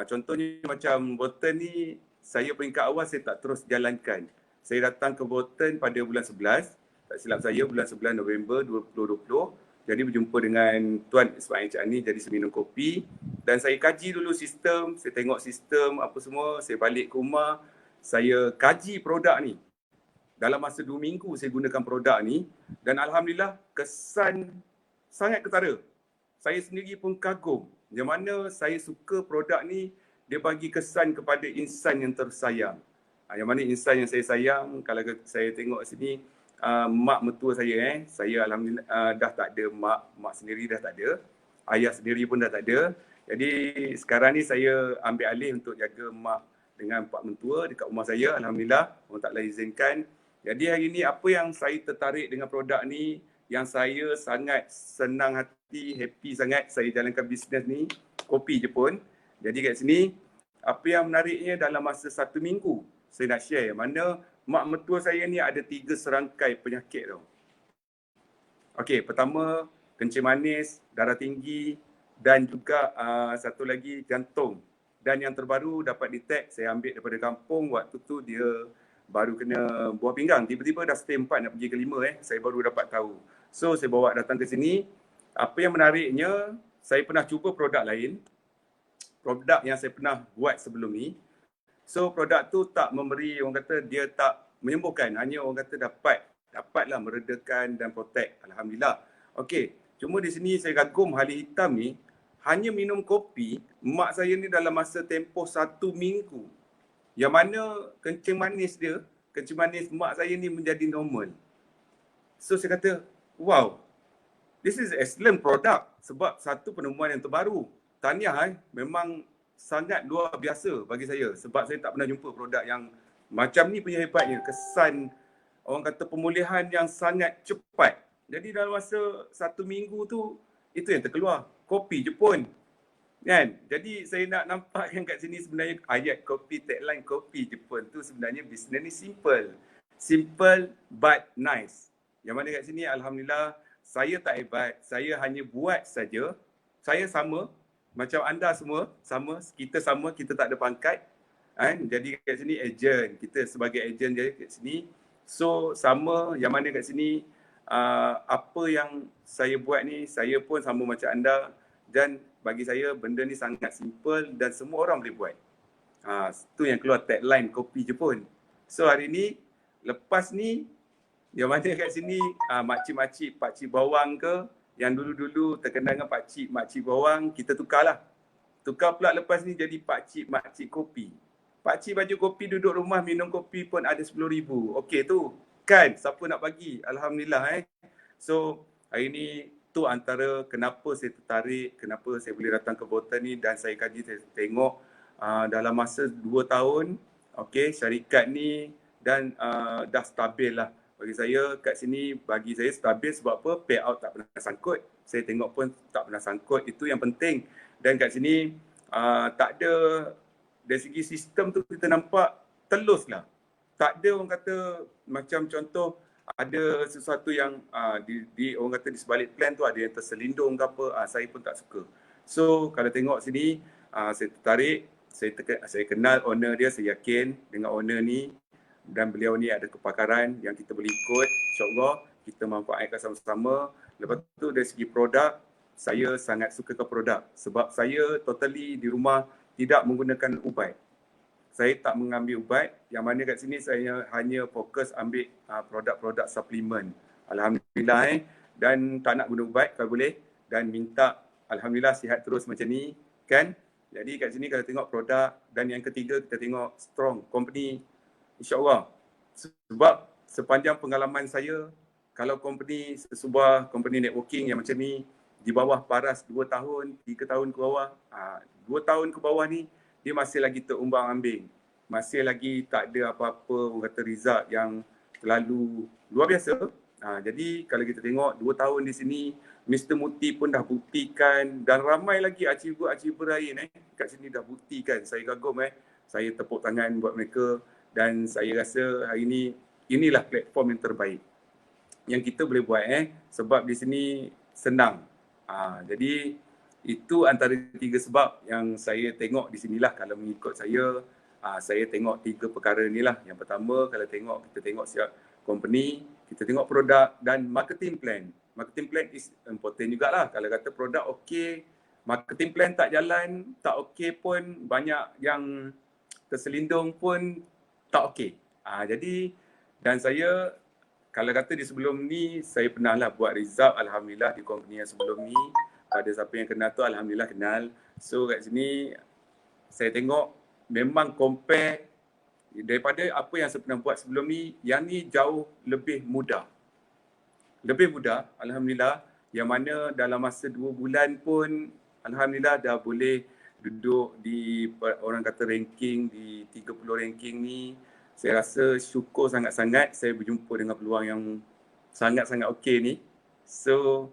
Contohnya macam Bolton ni, saya peringkat awal saya tak terus jalankan. Saya datang ke Bolton pada bulan 11, tak silap saya bulan 11 November 2020. Jadi berjumpa dengan Tuan Ismail Encik Ani, jadi saya minum kopi. Dan saya kaji dulu sistem, saya tengok sistem apa semua, saya balik ke rumah, saya kaji produk ni. Dalam masa 2 minggu saya gunakan produk ni dan Alhamdulillah kesan sangat ketara. Saya sendiri pun kagum. Yang mana saya suka produk ni, dia bagi kesan kepada insan yang tersayang. Yang mana insan yang saya sayang, kalau saya tengok sini, mak mertua saya saya Alhamdulillah dah tak ada mak sendiri dah tak ada. Ayah sendiri pun dah tak ada. Jadi sekarang ni saya ambil alih untuk jaga mak dengan pak mentua dekat rumah saya. Alhamdulillah, Allah Ta'ala izinkan. Jadi hari ni apa yang saya tertarik dengan produk ni, yang saya sangat senang hati, happy sangat saya jalankan bisnes ni, kopi je pun. Jadi kat sini, apa yang menariknya dalam masa 1 minggu, saya nak share mana mak mertua saya ni ada 3 serangkai penyakit tau. Okey, pertama kencing manis, darah tinggi dan juga satu lagi jantung. Dan yang terbaru dapat detect, saya ambil daripada kampung, waktu tu dia baru kena buah pinggang. Tiba-tiba dah stage 4 nak pergi ke 5 saya baru dapat tahu. So saya bawa datang ke sini. Apa yang menariknya, saya pernah cuba produk lain. Produk yang saya pernah buat sebelum ni. So produk tu tak memberi, orang kata dia tak menyembuhkan. Hanya orang kata dapatlah meredakan dan protect. Alhamdulillah. Okey, cuma di sini saya kagum Halia Hitam ni. Hanya minum kopi, mak saya ni dalam masa tempoh 1 minggu. Yang mana kencing manis mak saya ni menjadi normal. So saya kata, wow, this is excellent product sebab satu penemuan yang terbaru. Tahniah memang sangat luar biasa bagi saya sebab saya tak pernah jumpa produk yang macam ni punya hebatnya. Kesan orang kata pemulihan yang sangat cepat. Jadi dalam masa 1 minggu tu, itu yang terkeluar. Kopi je pun. Kan? Jadi saya nak nampakkan kat sini sebenarnya ayat kopi, tagline kopi je pun tu sebenarnya bisnes ni simple. Simple but nice. Yang mana kat sini Alhamdulillah saya tak hebat, saya hanya buat saja. Saya sama macam anda semua, kita tak ada pangkat. Kan? Jadi kat sini ejen, kita sebagai ejen je kat sini. So sama yang mana kat sini apa yang saya buat ni, saya pun sama macam anda dan bagi saya benda ni sangat simple dan semua orang boleh buat. Tu yang keluar tagline kopi je pun. So hari ni, lepas ni, yang mana kat sini makcik-makcik, pakcik bawang ke, yang dulu-dulu terkenal dengan pakcik, makcik bawang, kita tukarlah. Tukar pula lepas ni jadi pakcik, makcik kopi. Pakcik baju kopi duduk rumah minum kopi pun ada 10,000. Okey tu. Kan, siapa nak bagi? Alhamdulillah So, hari ni tu antara kenapa saya tertarik, kenapa saya boleh datang ke Bolton ni dan saya kaji, saya tengok dalam masa 2 tahun, okey, syarikat ni dan dah stabil lah. Bagi saya kat sini, bagi saya stabil sebab apa? Payout tak pernah sangkut. Saya tengok pun tak pernah sangkut. Itu yang penting. Dan kat sini tak ada, dari segi sistem tu kita nampak telus lah. Tak ada orang kata macam contoh ada sesuatu yang orang kata di sebalik plan tu ada yang terselindung ke apa, saya pun tak suka. So kalau tengok sini saya tertarik, saya kenal owner dia, saya yakin dengan owner ni dan beliau ni ada kepakaran yang kita boleh ikut, insyaAllah kita manfaatkan sama-sama. Lepas tu dari segi produk, saya sangat suka ke produk sebab saya totally di rumah tidak menggunakan ubat. Saya tak mengambil ubat, yang mana kat sini saya hanya fokus ambil produk-produk suplemen. Alhamdulillah dan tak nak guna ubat kalau boleh dan minta Alhamdulillah sihat terus macam ni kan. Jadi kat sini kalau tengok produk dan yang ketiga kita tengok strong company insya-Allah. Sebab sepanjang pengalaman saya kalau sebuah company networking yang macam ni di bawah paras 2 tahun, 3 tahun ke bawah. 2 tahun ke bawah ni dia masih lagi terumbang-ambing. Masih lagi tak ada apa-apa orang kata result yang terlalu luar biasa. Jadi kalau kita tengok 2 tahun di sini, Mr. Muti pun dah buktikan dan ramai lagi achiever lain kat sini dah buktikan. Saya kagum saya tepuk tangan buat mereka dan saya rasa hari ini inilah platform yang terbaik yang kita boleh buat sebab di sini senang. Jadi itu antara 3 sebab yang saya tengok di sinilah. Kalau mengikut saya tengok 3 perkara inilah. Yang pertama, kalau kita tengok siap company, kita tengok produk dan marketing plan. Marketing plan is important jugalah. Kalau kata produk okey, marketing plan tak jalan, tak okey pun, banyak yang terselindung pun tak okey. Jadi dan saya kalau kata di sebelum ni saya pernah lah buat result, alhamdulillah di company yang sebelum ni. Ada siapa yang kenal tu alhamdulillah kenal. So kat sini saya tengok memang compare daripada apa yang saya pernah buat sebelum ni, yang ni jauh lebih mudah. Lebih mudah alhamdulillah, yang mana dalam masa 2 bulan pun alhamdulillah dah boleh duduk di orang kata ranking di 30 ranking ni. Saya rasa syukur sangat-sangat saya berjumpa dengan peluang yang sangat-sangat okey ni. So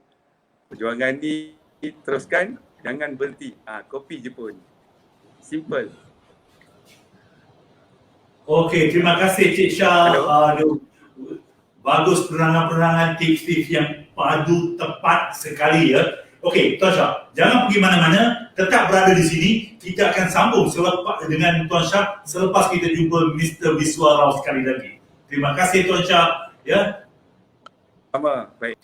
perjuangan ni teruskan, jangan berhenti. Kopi je pun. Simple.
Okey, terima kasih Cik Syah. Bagus penerangan-penerangan, tips-tips yang padu tepat sekali ya. Okey, Tuan Syah, jangan pergi mana-mana, tetap berada di sini. Kita akan sambung selepas dengan Tuan Syah selepas kita jumpa Mr. Wiswa Rao sekali lagi. Terima kasih Tuan Syah. Ya.
Sama, baik.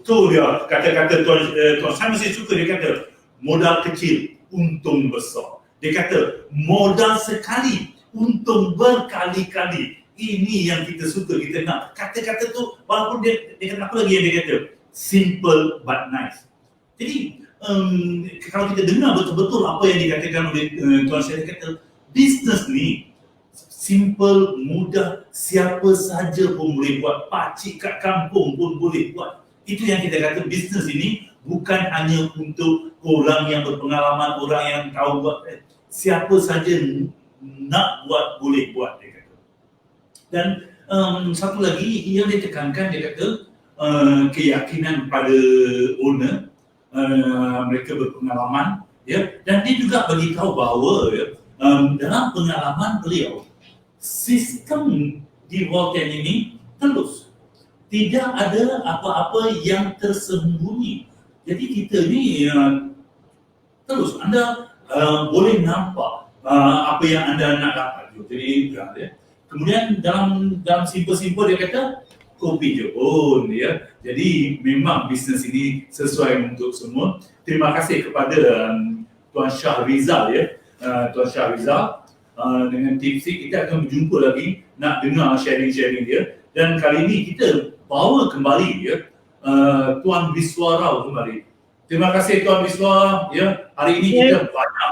Tu dia kata-kata Tuan Syah mesti suka. Dia kata modal kecil, untung besar. Dia kata modal sekali, untung berkali-kali. Ini yang kita suka, kita nak. Kata-kata tu walaupun dia kata apa lagi yang dia kata? Simple but nice. Jadi kalau kita dengar betul-betul apa yang dikatakan oleh Tuan Syah, dia kata bisnes ni simple, mudah, siapa saja pun boleh buat, pakcik kat kampung pun boleh buat. Itu yang kita kata bisnes ini bukan hanya untuk orang yang berpengalaman, orang yang tahu buat. Siapa saja nak buat boleh buat, dia kata. Dan satu lagi yang dia tekankan, dia kata keyakinan pada owner. Mereka berpengalaman dan dia juga bagi tahu bahawa dalam pengalaman beliau sistem di Walten ini telus, tidak ada apa-apa yang tersembunyi. Jadi kita ni telus, anda boleh nampak apa yang anda nak dapat. Jadi kemudian dalam simple-simple dia kata kopi je pun ya. Jadi memang bisnes ini sesuai untuk semua. Terima kasih kepada Tuan Syah Rizal ya. Tuan Syah Rizal dengan tips kita akan berjumpa lagi, nak dengar sharing-sharing dia. Dan kali ini kita bawa kembali ya Tuan Wiswa Rao kembali. Terima kasih Tuan Wiswa ya. Hari ini kita banyak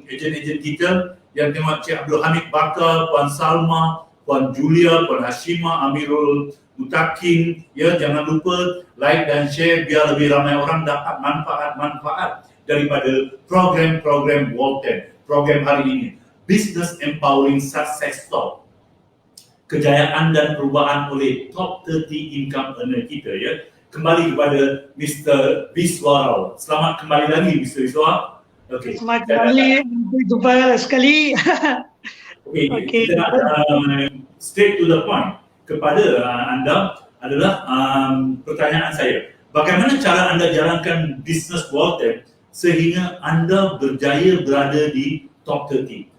ejen-ejen kita yang tengok, Cik Abdul Hamid Bakar, Puan Salma, Puan Julia, Puan Hashimah, Amirul Mutakin. Ya, jangan lupa like dan share biar lebih ramai orang dapat manfaat daripada program-program Walten. Program hari ini, Business Empowering Success Talk. Kejayaan dan perubahan oleh top 30 income earner kita ya. Kembali kepada Mr. Wiswa Rao. Selamat kembali lagi Mr. Wiswa. Okey.
Selamat kembali, jumpa sekali.
Okay. Kita nak straight to the point kepada anda adalah pertanyaan saya. Bagaimana cara anda jalankan bisnes Walten sehingga anda berjaya berada di top 30?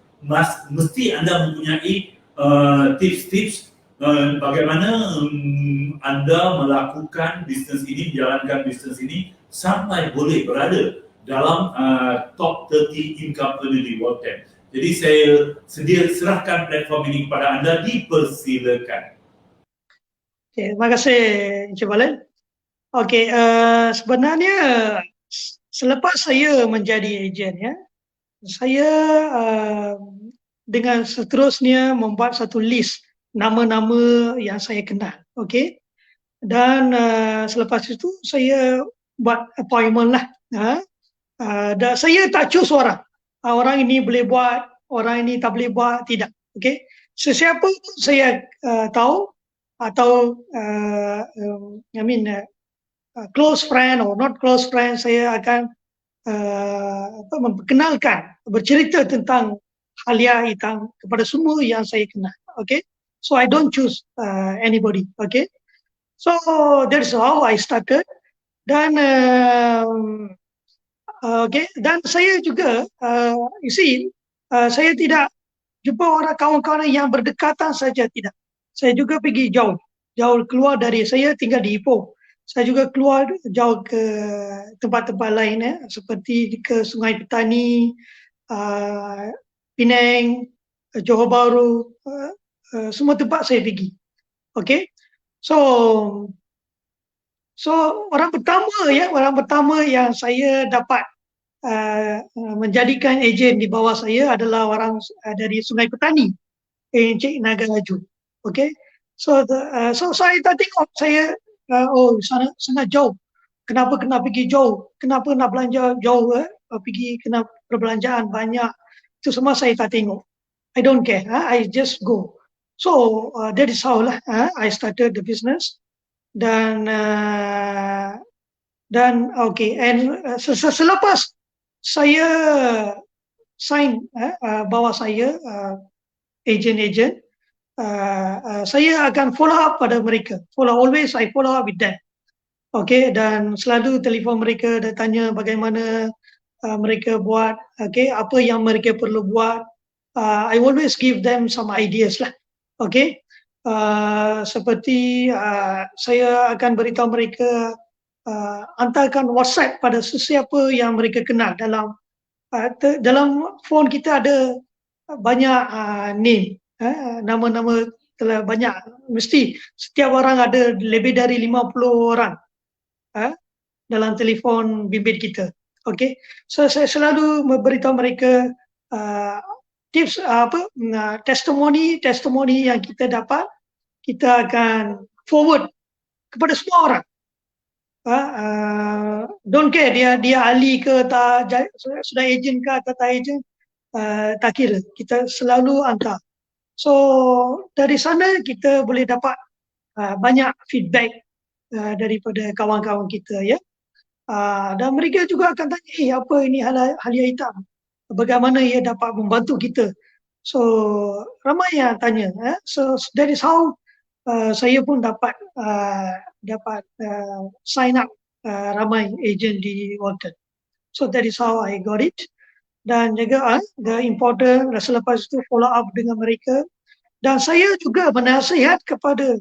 Mesti anda mempunyai tips-tips bagaimana anda melakukan bisnes ini, menjalankan bisnes ini sampai boleh berada dalam top 30 income earner di Walten. Jadi saya sedia serahkan platform ini kepada anda, dipersilakan.
Okay, terima kasih Encik Balen. Okey, sebenarnya selepas saya menjadi ejen ya, saya dengan seterusnya membuat satu list nama-nama yang saya kenal. Okey. Dan selepas itu saya buat appointment lah. Dan saya tak choose orang. Orang ini boleh buat, orang ini tak boleh buat, tidak. Okay. Sesiapa pun saya tahu atau close friend or not close friend, saya akan memperkenalkan, bercerita tentang Halia Hitang kepada semua yang saya kenal. Okay. So I don't choose anybody. Okay. So that's how I started. Dan okay, dan saya juga you see, saya tidak jumpa orang kawan-kawan yang berdekatan saja, tidak. Saya juga pergi jauh keluar dari, saya tinggal di Ipoh. Saya juga keluar jauh ke tempat-tempat lain, seperti ke Sungai Petani, Penang, Johor Bahru, semua tempat saya pergi. Okay, so orang pertama yang saya dapat menjadikan ejen di bawah saya adalah orang dari Sungai Petani, Encik Nagaraju. Okay, so saya tak tengok, saya sangat jauh. Kenapa kena pergi jauh? Kenapa nak belanja jauh? Pergi kena perbelanjaan banyak. Itu semua saya tak tengok. I don't care. I just go. So that is how lah I started the business. Dan okay, and selepas saya sign bawah saya ejen-ejen, saya akan follow up pada mereka. Always I follow up with them. Okay, dan selalu telefon mereka dan tanya bagaimana mereka buat, okay, apa yang mereka perlu buat. I always give them some ideas lah. Okay, seperti saya akan beritahu mereka, hantarkan WhatsApp pada sesiapa yang mereka kenal. Dalam phone kita ada banyak name, nama-nama telah banyak. Mesti setiap orang ada lebih dari 50 orang dalam telefon bimbit kita. Okay, so saya selalu memberitahu mereka tips, testimoni yang kita dapat, kita akan forward kepada semua orang. Don't care dia ahli ke tak, sudah ejen ke atau tak ejen, tak kira, kita selalu hantar. So dari sana kita boleh dapat banyak feedback daripada kawan-kawan kita, ya. Dan mereka juga akan tanya, apa ini Halia Hitang, bagaimana ia dapat membantu kita. So ramai yang tanya. So that is how saya pun dapat sign up ramai ejen di Walton. So that is how I got it. Dan juga the important, selepas itu follow up dengan mereka. Dan saya juga menasihat kepada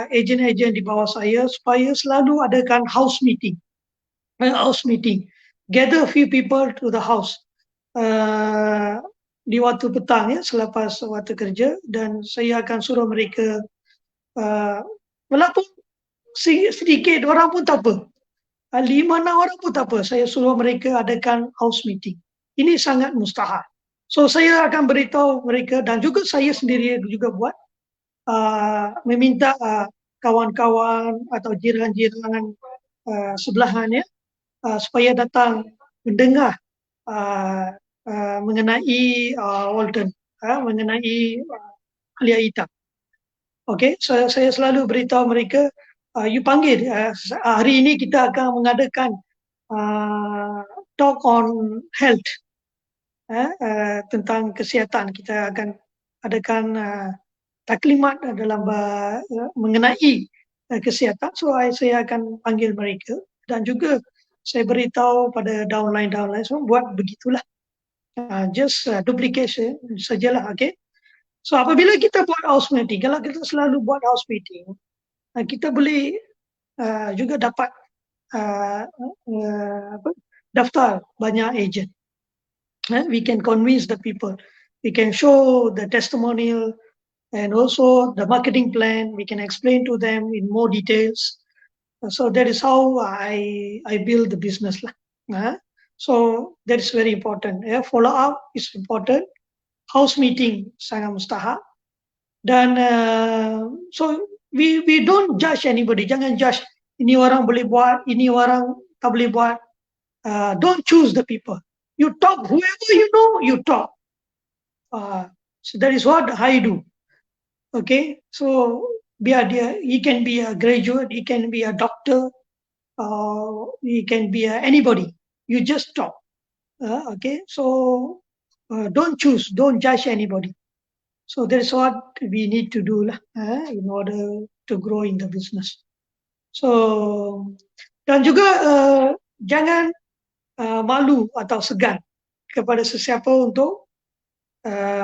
ejen-ejen di bawah saya supaya selalu adakan house meeting. Gather a few people to the house di waktu petang, ya, selepas waktu kerja, dan saya akan suruh mereka, walaupun sedikit orang pun tak apa, 5-6 orang pun tak apa, saya suruh mereka adakan house meeting. Ini sangat mustahil. So saya akan beritahu mereka, dan juga saya sendiri juga buat, meminta kawan-kawan atau jiran-jiran sebelahan, ya, supaya datang mendengar mengenai Walton, mengenai Halia Hitang. Okay, so saya selalu beritahu mereka, you panggil, hari ini kita akan mengadakan talk on health, tentang kesihatan. Kita akan adakan taklimat dalam mengenai kesihatan. So saya akan panggil mereka, dan juga saya beritahu pada downline semua buat begitulah. Just duplication sajalah. Okay. So apabila kita buat house meeting, kalau kita selalu buat house meeting, kita boleh juga dapat daftar banyak agent. We can convince the people. We can show the testimonial and also the marketing plan. We can explain to them in more details. So that is how I build the business lah. So that is very important. Follow up is important. House meeting sangat mustahil. Dan so we don't judge anybody. Jangan judge ini orang boleh buat, ini orang tak boleh buat. Don't choose the people. You talk whoever you know, you talk. So that is what I do. Okay, so he can be a graduate, he can be a doctor, he can be anybody. You just talk. Okay, so don't choose, don't judge anybody. So that is what we need to do in order to grow in the business. So dan juga jangan malu atau segan kepada sesiapa untuk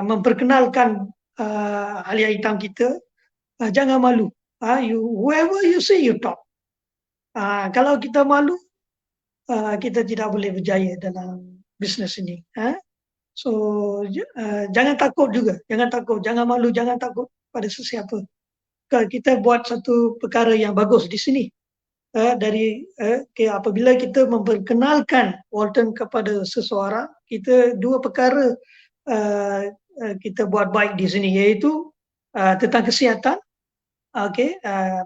memperkenalkan Halia Hitam kita. Jangan malu. Whoever you see, you talk. Kalau kita malu, kita tidak boleh berjaya dalam bisnes ini. So jangan takut juga, jangan takut, jangan malu, jangan takut pada sesiapa. Kalau kita buat satu perkara yang bagus di sini, apabila kita memperkenalkan Walton kepada seseorang, kita dua perkara kita buat baik di sini, iaitu tentang kesihatan.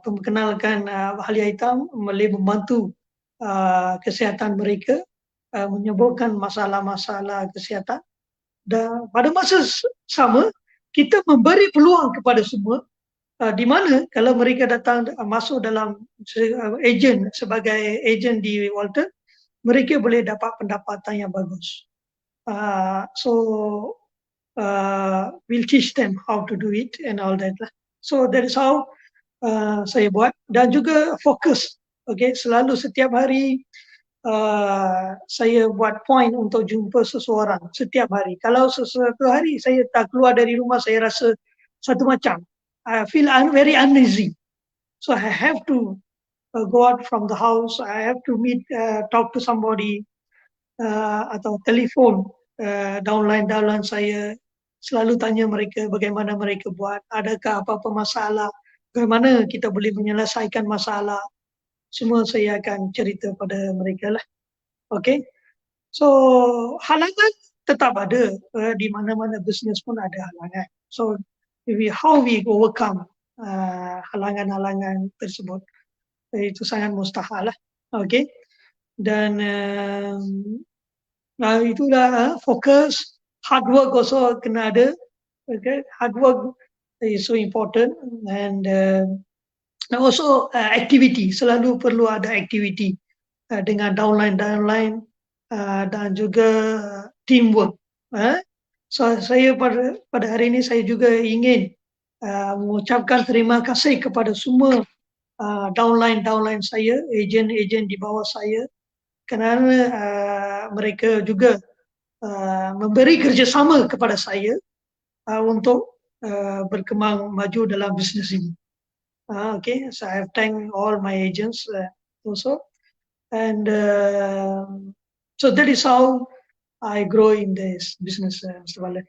Memperkenalkan Halia Hitam boleh membantu kesihatan mereka, menyebabkan masalah-masalah kesihatan. Dan pada masa sama, kita memberi peluang kepada semua, di mana kalau mereka datang masuk dalam ejen, sebagai ejen di Walton, mereka boleh dapat pendapatan yang bagus. We'll teach them how to do it and all that lah. So that is how saya buat. Dan juga fokus. Okay, selalu setiap hari saya buat point untuk jumpa seseorang setiap hari. Kalau sesuatu hari saya tak keluar dari rumah, saya rasa satu macam, I feel very uneasy. So I have to go out from the house. I have to meet, talk to somebody, atau telefon downline saya. Selalu tanya mereka bagaimana mereka buat, adakah apa-apa masalah, bagaimana kita boleh menyelesaikan masalah. Semua saya akan cerita pada mereka lah. Okay. So halangan tetap ada, di mana-mana bisnes pun ada halangan. So how we overcome halangan-halangan tersebut, itu sangat mustahil lah. Okay. Dan itulah fokus. Hard work also kena ada. Okay. Hard work is so important, and also activity, selalu perlu ada activity dengan downline dan juga teamwork. So saya pada hari ini saya juga ingin mengucapkan terima kasih kepada semua downline saya, ejen di bawah saya, kerana mereka juga memberi kerjasama kepada saya untuk berkembang maju dalam bisnes ini. Okay, so I have thanked all my agents also, and so that is how I grow in this business, Mr. Wallen.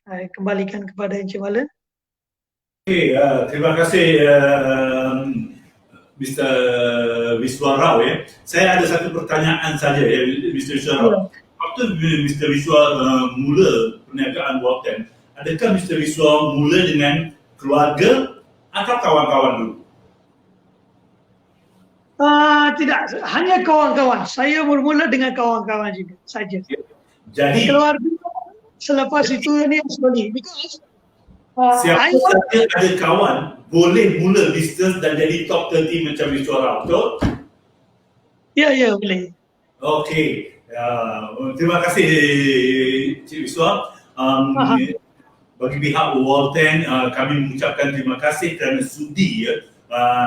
I kembalikan kepada Encik Wallen.
Okay, terima kasih Mr. Wiswa Rao. Saya ada satu pertanyaan saja, Mr. Wiswa Rao. Waktu Mr. Wiswa mula perniagaan Walton, adakah Mr. Wiswa mula dengan keluarga atau kawan-kawan dulu?
Tidak, hanya kawan-kawan. Saya bermula dengan kawan-kawan juga saja.
Jadi
keluarga selepas itu ni slowly, because
siapa saja ada kawan boleh mula bisnes dan jadi top 30 macam Wiswa Rao, betul?
Ya, boleh.
Okey, terima kasih Cik Wiswa. Bagi pihak Walton, kami mengucapkan terima kasih kerana sudi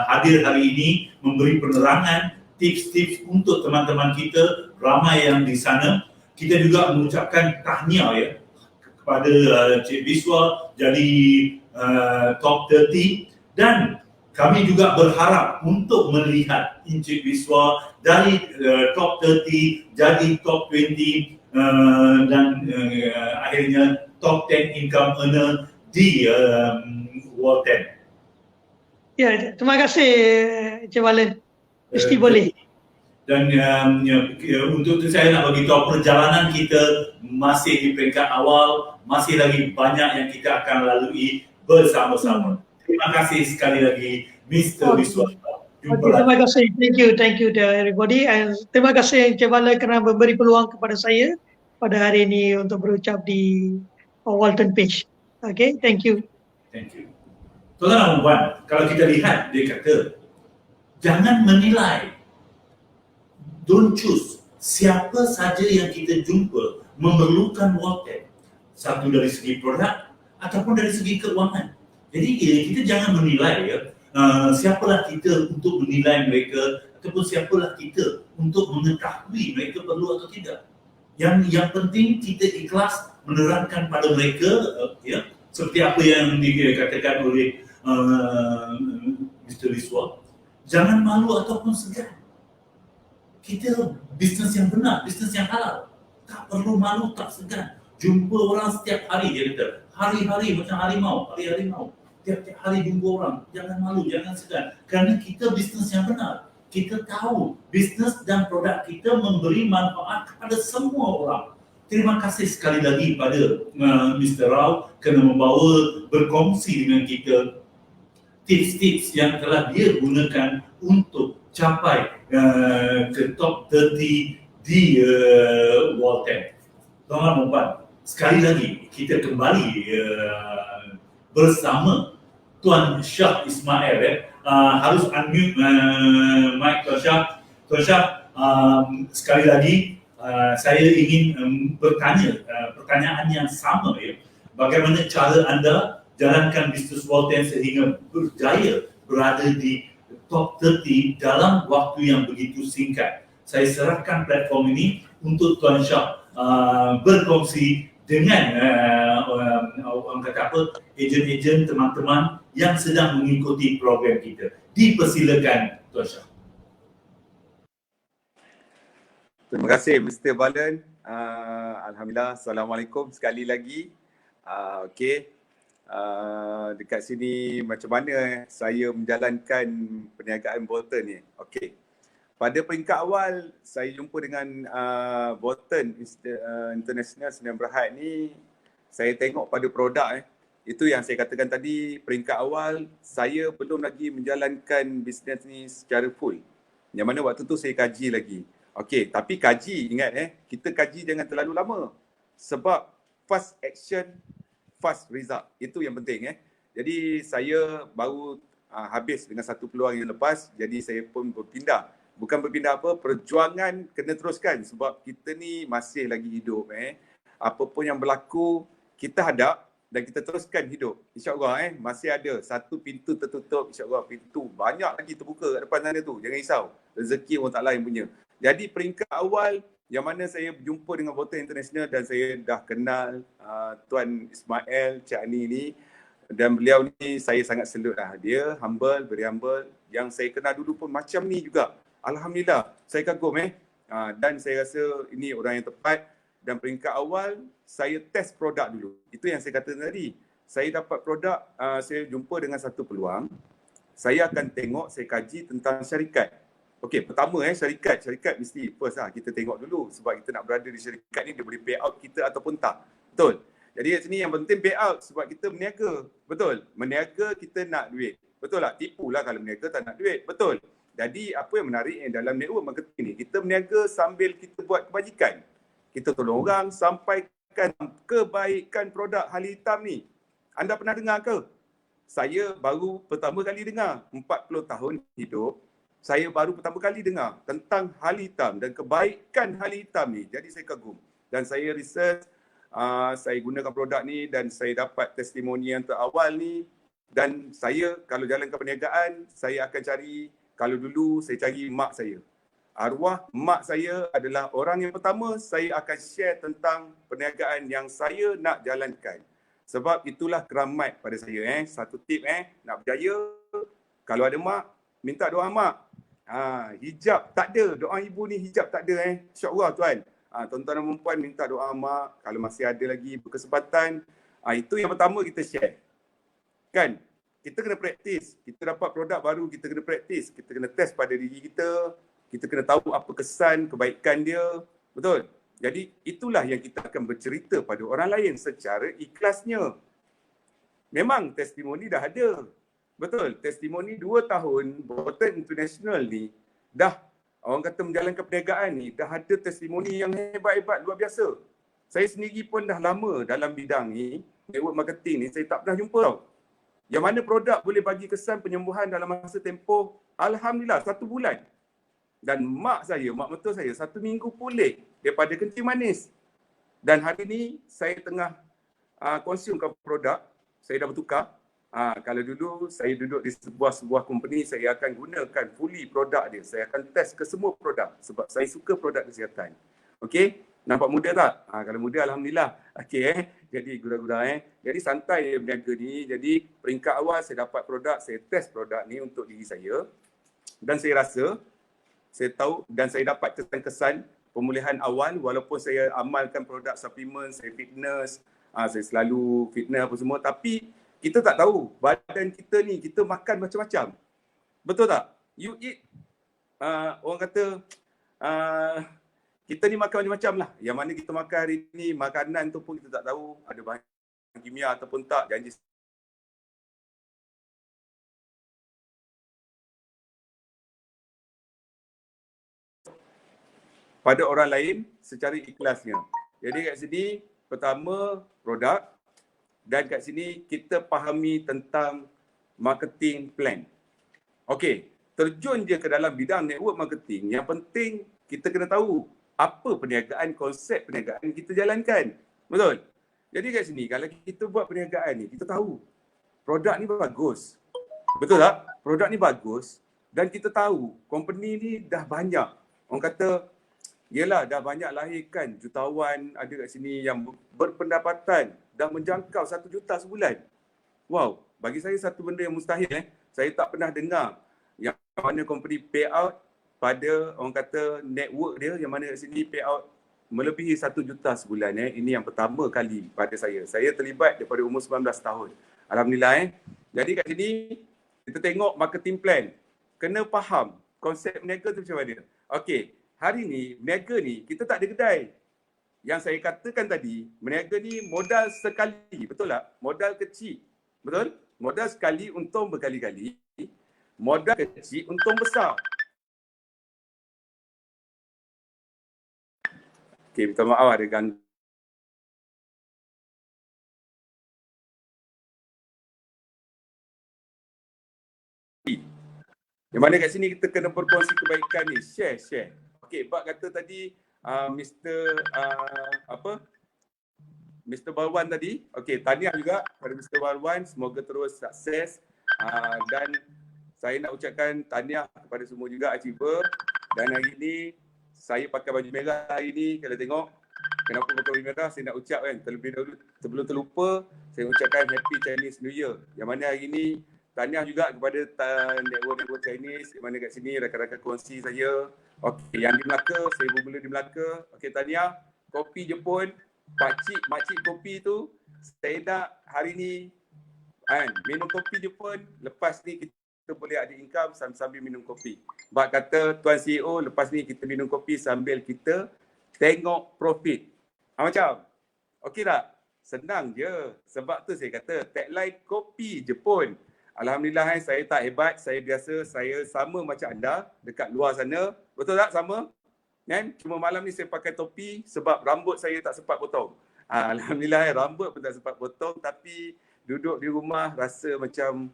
hadir hari ini memberi penerangan, tips-tips untuk teman-teman kita ramai yang di sana. Kita juga mengucapkan tahniah kepada Cik Wiswa jadi top 30, dan kami juga berharap untuk melihat Encik Wiswa dari top 30 jadi top 20 dan akhirnya top 10 income earner di Walton.
Ya, terima kasih Encik Wallen. Mesti boleh.
Dan untuk itu saya nak bagi tahu perjalanan kita masih di peringkat awal, masih lagi banyak yang kita akan lalui bersama-sama. Terima kasih sekali lagi Mr.
Okey.
Wiswa. Jumpa
Okey, terima
lagi.
kasih. Thank you to everybody. And terima kasih Encik Bala kerana memberi peluang kepada saya pada hari ini untuk berucap di Walton Page. Okay, thank you.
Thank you. Tuan-tuan dan puan, kalau kita lihat dia kata jangan menilai, don't choose. Siapa saja yang kita jumpa memerlukan Walton, satu dari segi produk ataupun dari segi keuangan. Jadi kita jangan menilai ya, siapalah kita untuk menilai mereka ataupun siapalah kita untuk mengetahui mereka perlu atau tidak. Yang penting kita ikhlas menerangkan pada mereka ya, seperti apa yang dikatakan oleh Mr. Wiswa. Jangan malu ataupun segan. Kita bisnes yang benar, bisnes yang halal. Tak perlu malu, tak segan. Jumpa orang setiap hari, dia kata. Hari-hari macam harimau, hari-harimau. Tiap-tiap hari jumpa orang. Jangan malu, jangan segan. Kerana kita bisnes yang benar. Kita tahu bisnes dan produk kita memberi manfaat kepada semua orang. Terima kasih sekali lagi pada Mr. Rao kerana membawa berkongsi dengan kita tips-tips yang telah dia gunakan untuk capai ke top 30 di Walton. Tuan-tuan dan puan, sekali lagi kita kembali bersama Tuan Shah Ismail. Harus unmute mic Tuan Shah. Tuan Shah, sekali lagi saya ingin bertanya pertanyaan yang sama ya. Bagaimana cara anda jalankan bisnes Walton sehingga berjaya berada di top 30 dalam waktu yang begitu singkat? Saya serahkan platform ini untuk Tuan Shah berkongsi dengan orang kata apa, ejen-ejen, teman-teman yang sedang mengikuti program kita. Dipersilakan Tuan Shah.
Terima kasih Mr. Balan. Alhamdulillah, Assalamualaikum sekali lagi. Okey. Dekat sini macam mana saya menjalankan perniagaan Bolton ni. Okey. Pada peringkat awal saya jumpa dengan Bolton International Sdn Bhd ni, saya tengok pada produk Itu yang saya katakan tadi, peringkat awal saya belum lagi menjalankan bisnes ni secara full. Yang mana waktu tu saya kaji lagi. Okey, tapi kaji, ingat kita kaji jangan terlalu lama. Sebab fast action, fast result. Itu yang penting Jadi saya baru habis dengan satu peluang yang lepas, jadi saya pun berpindah. Bukan berpindah apa, perjuangan kena teruskan sebab kita ni masih lagi hidup Apa pun yang berlaku, kita hadap dan kita teruskan hidup. InsyaAllah masih ada satu pintu tertutup, insyaAllah pintu banyak lagi terbuka kat depan sana tu. Jangan risau, rezeki orang Ta'ala yang punya. Jadi peringkat awal yang mana saya berjumpa dengan Bolton International dan saya dah kenal Tuan Ismail Cik Ani ni, dan beliau ni saya sangat salute lah. Dia humble, very humble. Yang saya kenal dulu pun macam ni juga. Alhamdulillah, saya kagum dan saya rasa ini orang yang tepat. Dan peringkat awal saya test produk dulu. Itu yang saya kata tadi. Saya dapat produk, saya jumpa dengan satu peluang. Saya akan tengok, saya kaji tentang syarikat. Okey, pertama syarikat mesti first kita tengok dulu sebab kita nak berada di syarikat ni dia boleh pay out kita ataupun tak. Betul. Jadi kat sini yang penting pay out sebab kita berniaga. Betul. Berniaga kita nak duit. Betul tak? Tipulah kalau berniaga tak nak duit. Betul. Jadi apa yang menarik dalam network marketing ni, kita berniaga sambil kita buat kebajikan. Kita tolong orang sampaikan kebaikan produk Hal Hitam ni. Anda pernah dengar ke? Saya baru pertama kali dengar. 40 tahun hidup, saya baru pertama kali dengar tentang Hal Hitam dan kebaikan Hal Hitam ni. Jadi saya kagum. Dan saya research, saya gunakan produk ni dan saya dapat testimoni yang terawal ni. Dan saya kalau jalankan perniagaan, saya akan cari, kalau dulu saya cari mak saya. Arwah mak saya adalah orang yang pertama saya akan share tentang perniagaan yang saya nak jalankan. Sebab itulah keramat pada saya. Satu tip nak berjaya, kalau ada mak, minta doa mak. Hijab tak ada, doa ibu ni hijab tak ada InsyaAllah tuan. Tuan-tuan dan perempuan minta doa mak, kalau masih ada lagi berkesempatan. Itu yang pertama kita share. Kan? Kita kena praktis. Kita dapat produk baru, kita kena praktis. Kita kena test pada diri kita. Kita kena tahu apa kesan, kebaikan dia. Betul? Jadi itulah yang kita akan bercerita pada orang lain secara ikhlasnya. Memang testimoni dah ada. Betul, testimoni 2 tahun Botanic International ni dah orang kata menjalankan perniagaan ni dah ada testimoni yang hebat-hebat, luar biasa. Saya sendiri pun dah lama dalam bidang ni, network marketing ni, saya tak pernah jumpa tau. Yang mana produk boleh bagi kesan penyembuhan dalam masa tempoh, Alhamdulillah 1 bulan. Dan mak mertua saya 1 minggu pulih daripada kencing manis. Dan hari ni saya tengah konsumkan produk, saya dah bertukar. Kalau dulu saya duduk di sebuah company, saya akan gunakan fully produk dia. Saya akan test ke semua produk sebab saya suka produk kesihatan. Okey, nampak mudah tak? Kalau mudah Alhamdulillah. Okey jadi gura-gura Jadi santai berniaga ni. Jadi peringkat awal saya dapat produk, saya test produk ni untuk diri saya. Dan saya rasa, saya tahu dan saya dapat kesan-kesan pemulihan awal walaupun saya amalkan produk suplemen, saya fitness, saya selalu fitness apa semua, tapi kita tak tahu badan kita ni, kita makan macam-macam. Betul tak? You eat, orang kata, kita ni makan macam-macam lah. Yang mana kita makan hari ni, makanan tu pun kita tak tahu ada bahan kimia ataupun tak. Janji pada orang lain secara ikhlasnya. Jadi kat sini, pertama produk, dan kat sini kita fahami tentang marketing plan. Okey, terjun je ke dalam bidang network marketing, yang penting kita kena tahu apa perniagaan, konsep perniagaan kita jalankan. Betul? Jadi kat sini, kalau kita buat perniagaan ni, kita tahu produk ni bagus. Betul tak? Produk ni bagus dan kita tahu company ni dah banyak. Orang kata, yelah dah banyak lahirkan jutawan ada kat sini yang berpendapatan dah menjangkau 1 juta sebulan. Wow, bagi saya satu benda yang mustahil. Saya tak pernah dengar yang mana company pay out pada orang kata network dia, yang mana kat sini pay out melebihi 1 juta sebulan. Ini yang pertama kali pada saya. Saya terlibat daripada umur 19 tahun. Alhamdulillah. Jadi kat sini kita tengok marketing plan. Kena faham konsep berniaga tu macam mana. Okey, hari ni berniaga ni kita tak ada kedai. Yang saya katakan tadi, berniaga ni modal sekali. Betul tak? Modal kecil. Betul? Modal sekali untung berkali-kali. Modal kecil untung besar. Okey, minta maaf ada ganggu. Yang mana kat sini kita kena berkongsi kebaikan ni, share. Okey, bab kata tadi Mr. Balwan tadi. Okey, tahniah juga kepada Mr. Balwan, semoga terus sukses. Dan saya nak ucapkan tahniah kepada semua juga achiever. Dan hari ini saya pakai baju merah hari ni. Kalau tengok kenapa pakai baju merah, saya nak ucap kan terlebih dahulu sebelum terlupa, saya ucapkan Happy Chinese New Year. Yang mana hari ni tahniah juga kepada network Chinese, di mana kat sini rakan-rakan kongsi saya. Okey, yang di Melaka, saya bermula di Melaka. Okey, tahniah. Kopi Jepun, makcik kopi tu, saya nak hari ni minum kopi Jepun, lepas ni kita boleh ada income sambil minum kopi. Bak kata Tuan CEO, lepas ni kita minum kopi sambil kita tengok profit. Macam? Okey tak? Senang je. Sebab tu saya kata tagline kopi Jepun. Alhamdulillah saya tak hebat, saya biasa, saya sama macam anda dekat luar sana. Betul tak sama? Kan? Cuma malam ni saya pakai topi sebab rambut saya tak sempat potong. Alhamdulillah rambut pun tak sempat potong, tapi duduk di rumah rasa macam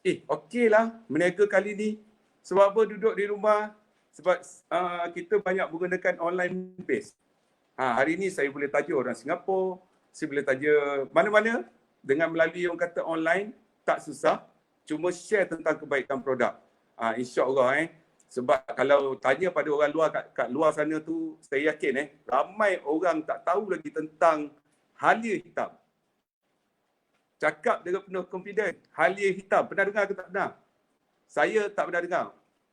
okeylah berniaga kali ni. Sebab apa duduk di rumah? Sebab kita banyak menggunakan online base. Hari ni saya boleh taja orang Singapura, saya boleh taja mana-mana dengan melalui orang kata online, tak susah. Cuma share tentang kebaikan produk. InsyaAllah sebab kalau tanya pada orang luar kat luar sana tu, saya yakin ramai orang tak tahu lagi tentang halia hitam. Cakap dengan penuh confident, halia hitam. Pernah dengar ke tak pernah? Saya tak pernah dengar.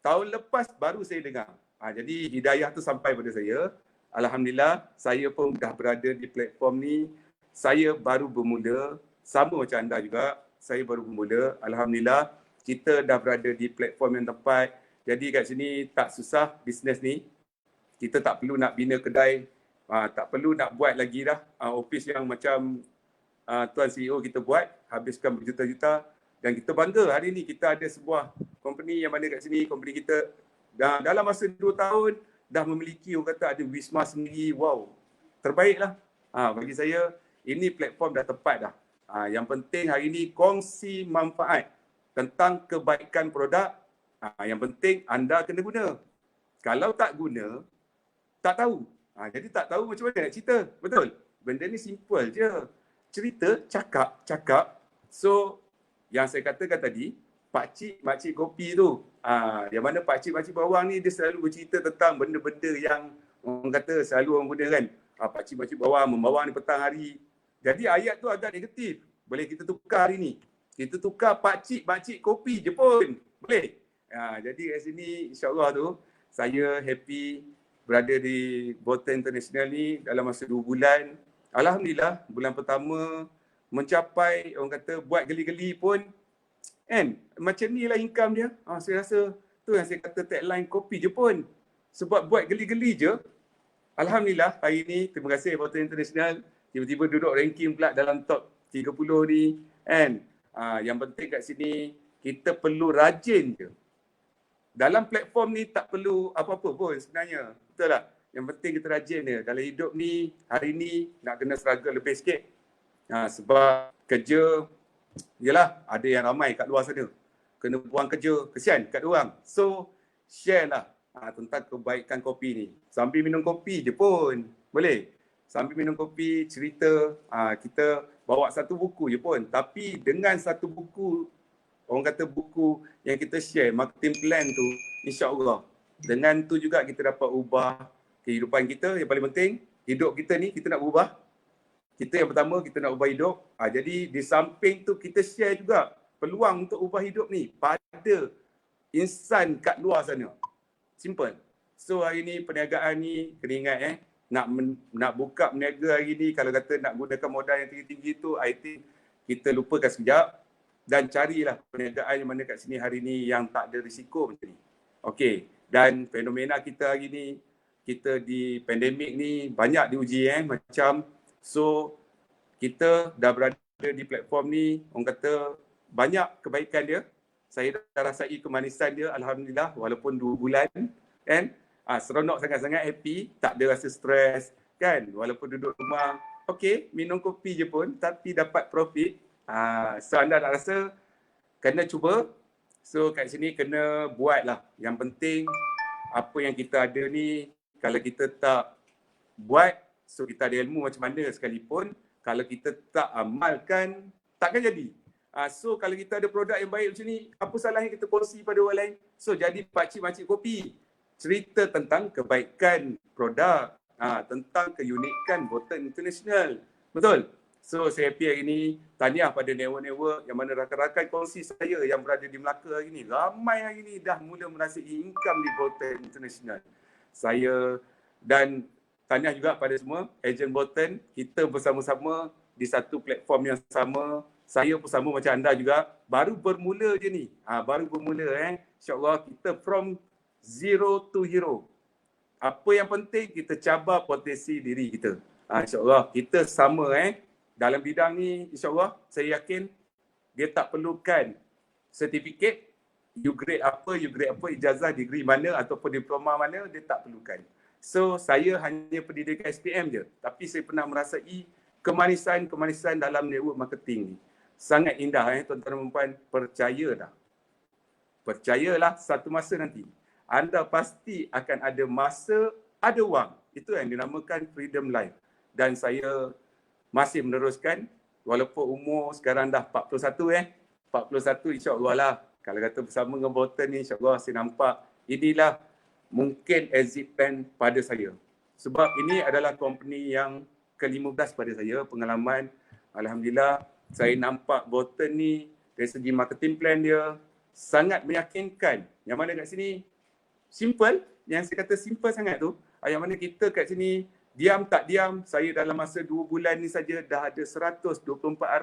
Tahun lepas baru saya dengar. Jadi hidayah tu sampai pada saya. Alhamdulillah, saya pun dah berada di platform ni. Saya baru bermula, sama macam anda juga. Saya baru bermula. Alhamdulillah, kita dah berada di platform yang tepat. Jadi kat sini tak susah bisnes ni. Kita tak perlu nak bina kedai, tak perlu nak buat lagi dah office yang macam Tuan CEO kita buat, habiskan berjuta-juta. Dan kita bangga hari ni kita ada sebuah company yang mana kat sini, company kita dalam masa 2 tahun dah memiliki, orang kata ada Wisma sendiri. Wow, terbaik lah. Bagi saya ini platform dah tepat dah. Yang penting hari ni kongsi manfaat tentang kebaikan produk. Yang penting anda kena guna. Kalau tak guna, tak tahu. Jadi tak tahu macam mana nak cerita. Betul? Benda ni simple je. Cerita, cakap. So yang saya katakan tadi, pakcik kopi tu, yang mana pakcik bawang ni dia selalu bercerita tentang benda-benda yang orang kata selalu orang guna kan. Pakcik bawang membawang di petang hari. Jadi ayat tu agak negatif. Boleh kita tukar hari ni. Kita tukar pakcik kopi je pun. Boleh? Jadi kat sini insyaAllah tu saya happy berada di Bolton International ni dalam masa 2 bulan. Alhamdulillah bulan pertama mencapai, orang kata buat geli-geli pun kan, macam ni lah income dia. Saya rasa tu yang saya kata tagline kopi je pun. Sebab buat geli-geli je, alhamdulillah hari ni terima kasih Bolton International tiba-tiba duduk ranking pula dalam top 30 ni kan. Yang penting kat sini kita perlu rajin je. Dalam platform ni tak perlu apa-apa pun sebenarnya. Betul tak? Yang penting kita rajin je. Kalau hidup ni hari ni nak kena struggle lebih sikit. Sebab kerja, yelah ada yang ramai kat luar sana. Kena buang kerja, kesian kat diorang. So, share lah tentang kebaikan kopi ni. Sambil minum kopi je pun, boleh. Sambil minum kopi, cerita, kita bawa satu buku je pun. Tapi dengan satu buku, orang kata buku yang kita share, marketing plan tu, insyaAllah. Dengan tu juga kita dapat ubah kehidupan kita. Yang paling penting, hidup kita ni kita nak ubah. Kita yang pertama, kita nak ubah hidup. Jadi di samping tu kita share juga peluang untuk ubah hidup ni pada insan kat luar sana. Simple. So hari ni perniagaan ni kena ingat nak buka berniaga hari ni, kalau kata nak gunakan modal yang tinggi-tinggi tu, I think kita lupakan sekejap dan carilah perniagaan yang mana kat sini hari ni yang tak ada risiko macam ni. Okey. Dan fenomena kita hari ni, kita di pandemik ni banyak diuji macam. So, kita dah berada di platform ni, orang kata banyak kebaikan dia. Saya dah rasai kemanisan dia, alhamdulillah, walaupun 2 bulan kan. Seronok sangat-sangat, happy, tak ada rasa stres kan. Walaupun duduk rumah, okey, minum kopi je pun tapi dapat profit. So anda nak rasa kena cuba. So kat sini kena buat lah. Yang penting apa yang kita ada ni, kalau kita tak buat, so kita ada ilmu macam mana sekalipun, kalau kita tak amalkan, takkan jadi. So kalau kita ada produk yang baik macam ni, apa salahnya kita kongsi pada orang lain? So jadi pakcik-makcik kopi, cerita tentang kebaikan produk, tentang keunikan Bolton International. Betul? So saya happy hari ni, tahniah pada network-network yang mana rakan-rakan kongsi saya yang berada di Melaka hari ni. Ramai hari ni dah mula merasai income di Bolton International. Saya dan tahniah juga pada semua ejen Bolton, kita bersama-sama di satu platform yang sama. Saya pun sama macam anda juga, baru bermula je ni. Baru bermula InsyaAllah kita from zero to hero. Apa yang penting kita cabar potensi diri kita. InsyaAllah kita sama dalam bidang ni, insyaAllah saya yakin dia tak perlukan sertifikat, you grade apa, ijazah, degree mana ataupun diploma mana, dia tak perlukan. So saya hanya pendidikan SPM je, tapi saya pernah merasai kemanisan dalam network marketing ni. Sangat indah tuan-tuan dan puan, percayalah satu masa nanti anda pasti akan ada masa, ada wang. Itu yang dinamakan freedom life. Dan saya masih meneruskan walaupun umur sekarang dah 41 41 insyaAllah lah. Kalau kata bersama dengan Bolton ni, insyaAllah saya nampak inilah mungkin exit plan pada saya. Sebab ini adalah company yang ke-15 pada saya, pengalaman. Alhamdulillah, saya nampak Bolton ni dari segi marketing plan dia sangat meyakinkan. Yang mana kat sini, simple, yang saya kata simple sangat tu, yang mana kita kat sini, diam tak diam, saya dalam masa 2 bulan ni saja dah ada 124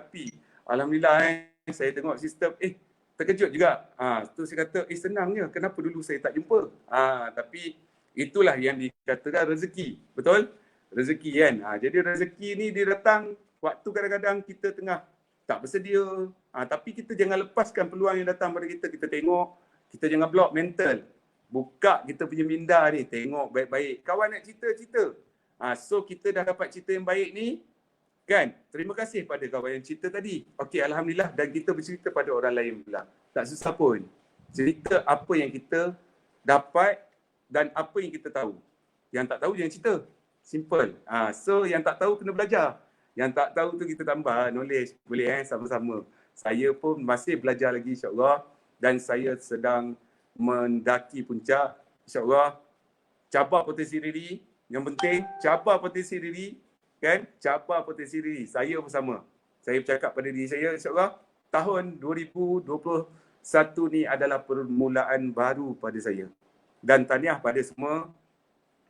RP. Alhamdulillah, saya tengok sistem, terkejut juga. Tu saya kata, senangnya, kenapa dulu saya tak jumpa? Tapi itulah yang dikatakan rezeki, betul? Rezeki kan? Jadi rezeki ni dia datang waktu kadang-kadang kita tengah tak bersedia. Tapi kita jangan lepaskan peluang yang datang pada kita. Kita tengok, kita jangan block mental. Buka kita punya minda ni, tengok baik-baik. Kawan nak cerita. So kita dah dapat cerita yang baik ni, kan? Terima kasih pada kawan yang cerita tadi. Okey, alhamdulillah, dan kita bercerita pada orang lain pula. Tak susah pun. Cerita apa yang kita dapat dan apa yang kita tahu. Yang tak tahu jangan cerita. Simple. So yang tak tahu kena belajar. Yang tak tahu tu kita tambah knowledge. Boleh sama-sama. Saya pun masih belajar lagi insya-Allah, dan saya sedang mendaki puncak insya-Allah. Cabar potensi diri. Yang penting cabar potensi diri, kan? Cabar potensi diri. Saya bersama. Saya bercakap pada diri saya insya-Allah, tahun 2021 ni adalah permulaan baru pada saya. Dan tahniah pada semua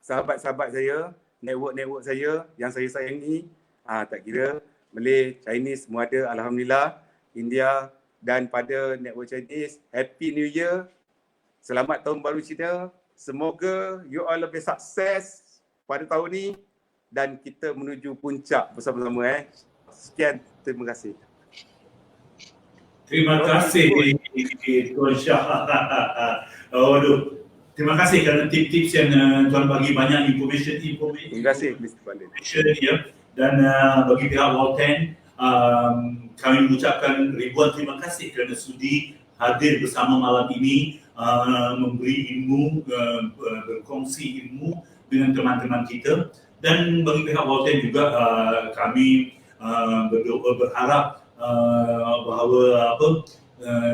sahabat-sahabat saya, network saya yang saya sayangi. Tak kira Malay, Chinese, semua ada, alhamdulillah. India, dan pada network Chinese, Happy New Year. Selamat Tahun Baru Cina. Semoga you all lebih sukses pada tahun ni dan kita menuju puncak bersama-sama. Sekian, terima kasih.
Terima kasih Tuan Syah. Terima kasih kerana tips-tips yang Tuan bagi, banyak information.
Terima kasih Mr. Pandit.
Ya. Dan bagi pihak Walten, kami mengucapkan ribuan terima kasih kerana sudi hadir bersama malam ini, memberi ilmu, berkongsi ilmu dengan teman-teman kita. Dan bagi pihak Walten juga kami berharap bahawa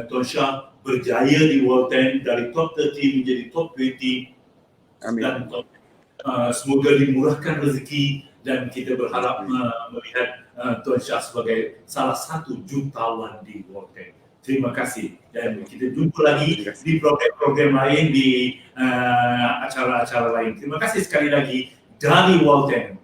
Tuan Syah berjaya di Walten, dari top 30 menjadi top 20. Amin. Dan semoga dimurahkan rezeki, dan kita berharap melihat Tuan Syah sebagai salah satu jutawan di Walten. Terima kasih, dan kita jumpa lagi di program-program lain, di acara-acara lain. Terima kasih sekali lagi dari Walten.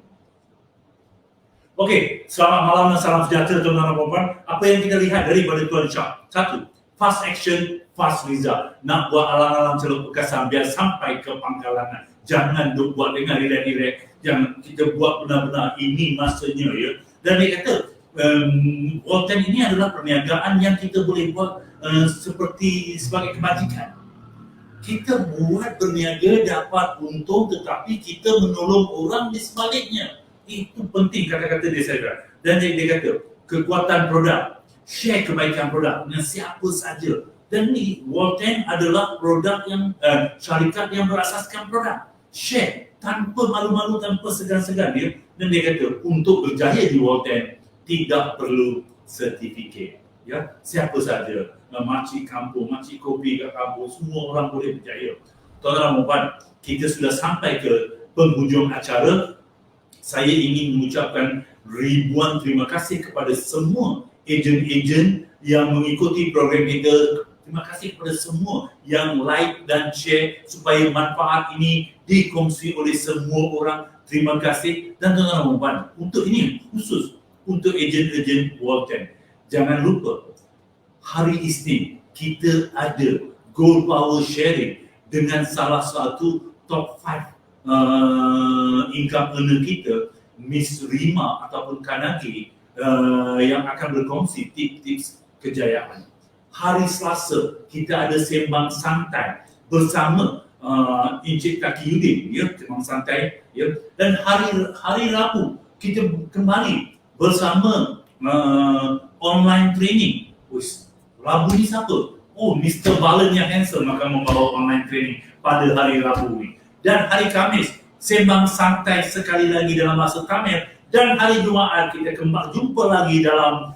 Okey, selamat malam dan salam sejahtera tuan-tuan dan puan-puan. Apa yang kita lihat daripada Tuan Syah? Satu, fast action, fast result. Nak buat alang-alang celup pekasan biar sampai ke pangkalan. Jangan buat dengan relax-relax. Jangan, kita buat benar-benar ini masanya, ya. Dan dia kata Walten ini adalah perniagaan yang kita boleh buat seperti sebagai kebajikan. Kita buat berniaga dapat untung, tetapi kita menolong orang di sebaliknya. Itu penting kata-kata dia, saya. Dan dia kata kekuatan produk, share kebaikan produk dengan siapa saja. Dan ni Walten adalah produk yang syarikat yang berasaskan produk. Share tanpa malu-malu, tanpa segan-segan, ya. Dan dia kata untuk berjaya di Walten tidak perlu sertifikat, ya. Siapa saja, makcik kampung, makcik kopi kat kampung, semua orang boleh berjaya. Tuan-tuan dan puan, kita sudah sampai ke penghujung acara. Saya ingin mengucapkan ribuan terima kasih kepada semua ejen-ejen yang mengikuti program kita. Terima kasih kepada semua yang like dan share supaya manfaat ini dikongsi oleh semua orang. Terima kasih. Dan tuan-tuan dan puan, untuk ini khusus untuk ejen-ejen Walten, jangan lupa hari Isnin kita ada Gold Power Sharing dengan salah satu top 5 income earner kita, Miss Rima ataupun Kanaki, yang akan berkongsi tips-tips kejayaan. Hari Selasa kita ada sembang santai bersama Encik Taqiyuddin, ya, sembang santai, ya. Dan hari Rabu kita kembali bersama online training. Rabu ni siapa? Oh, Mr. Balen yang handsome akan membawa online training pada hari Rabu ni. Dan hari Khamis sembang santai sekali lagi dalam masa Tamil. Dan hari Jumaat kita kembali jumpa lagi dalam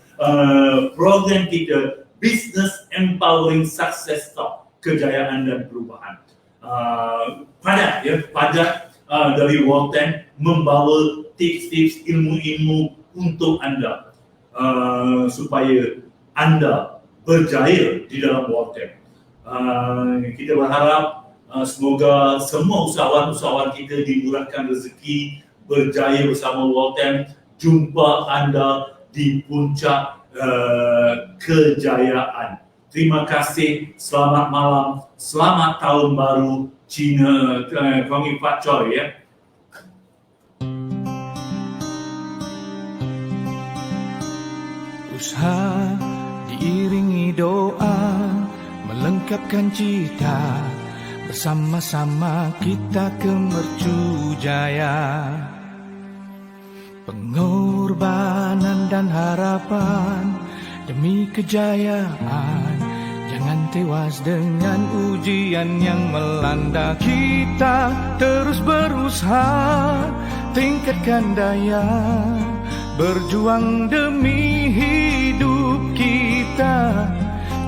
program kita Business Empowering Success Talk, kejayaan dan perubahan. Padat dari Walten membawa tips-tips, ilmu-ilmu untuk anda, supaya anda berjaya di dalam Walten. Kita berharap semoga semua usahawan-usahawan kita dimurahkan rezeki, berjaya bersama Walten. Jumpa anda di puncak kejayaan. Terima kasih, selamat malam, selamat tahun baru Cina, Kongi Pak Choi, ya.
Usaha diiringi doa melengkapkan cita, bersama-sama kita ke mercu jaya. Pengorbanan dan harapan demi kejayaan, jangan tewas dengan ujian yang melanda. Kita terus berusaha, tingkatkan daya, berjuang demi hidup kita.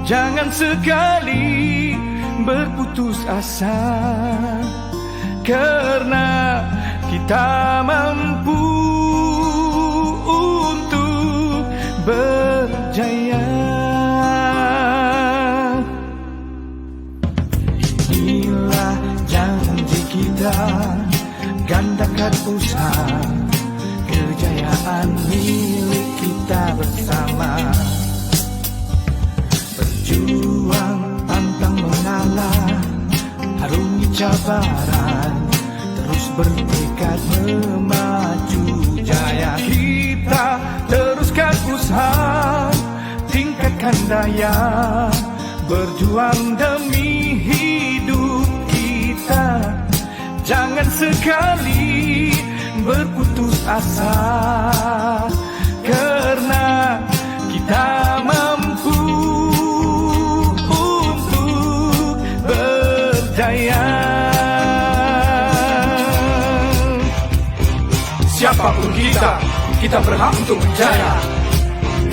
Jangan sekali berputus asa, karena kita mampu untuk berjaya. Inilah janji kita, gandakan usaha, kejayaan milik kita bersama. Berjuang pantang mengalah, harungi cabaran, terus bertekad memaju jaya. Kita teruskan usaha, tingkatkan daya, berjuang demi hidup kita. Jangan sekali berputus asa, karena kita mampu untuk berjaya. Siapapun kita berhak untuk berjaya.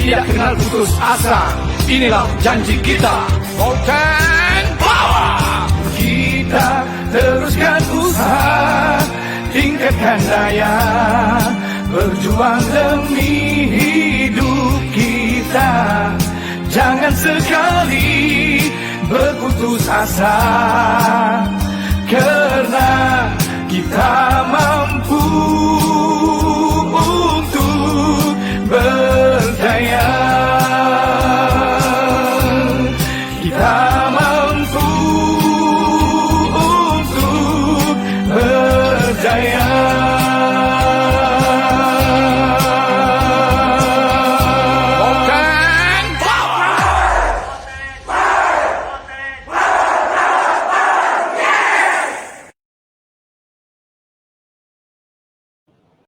Tidak kenal putus asa, inilah janji kita. Volten Power! Kita teruskan usaha, tingkatkan daya, berjuang demi hidup kita. Jangan sekali berputus asa, karena kita mampu untuk berjaya. Kita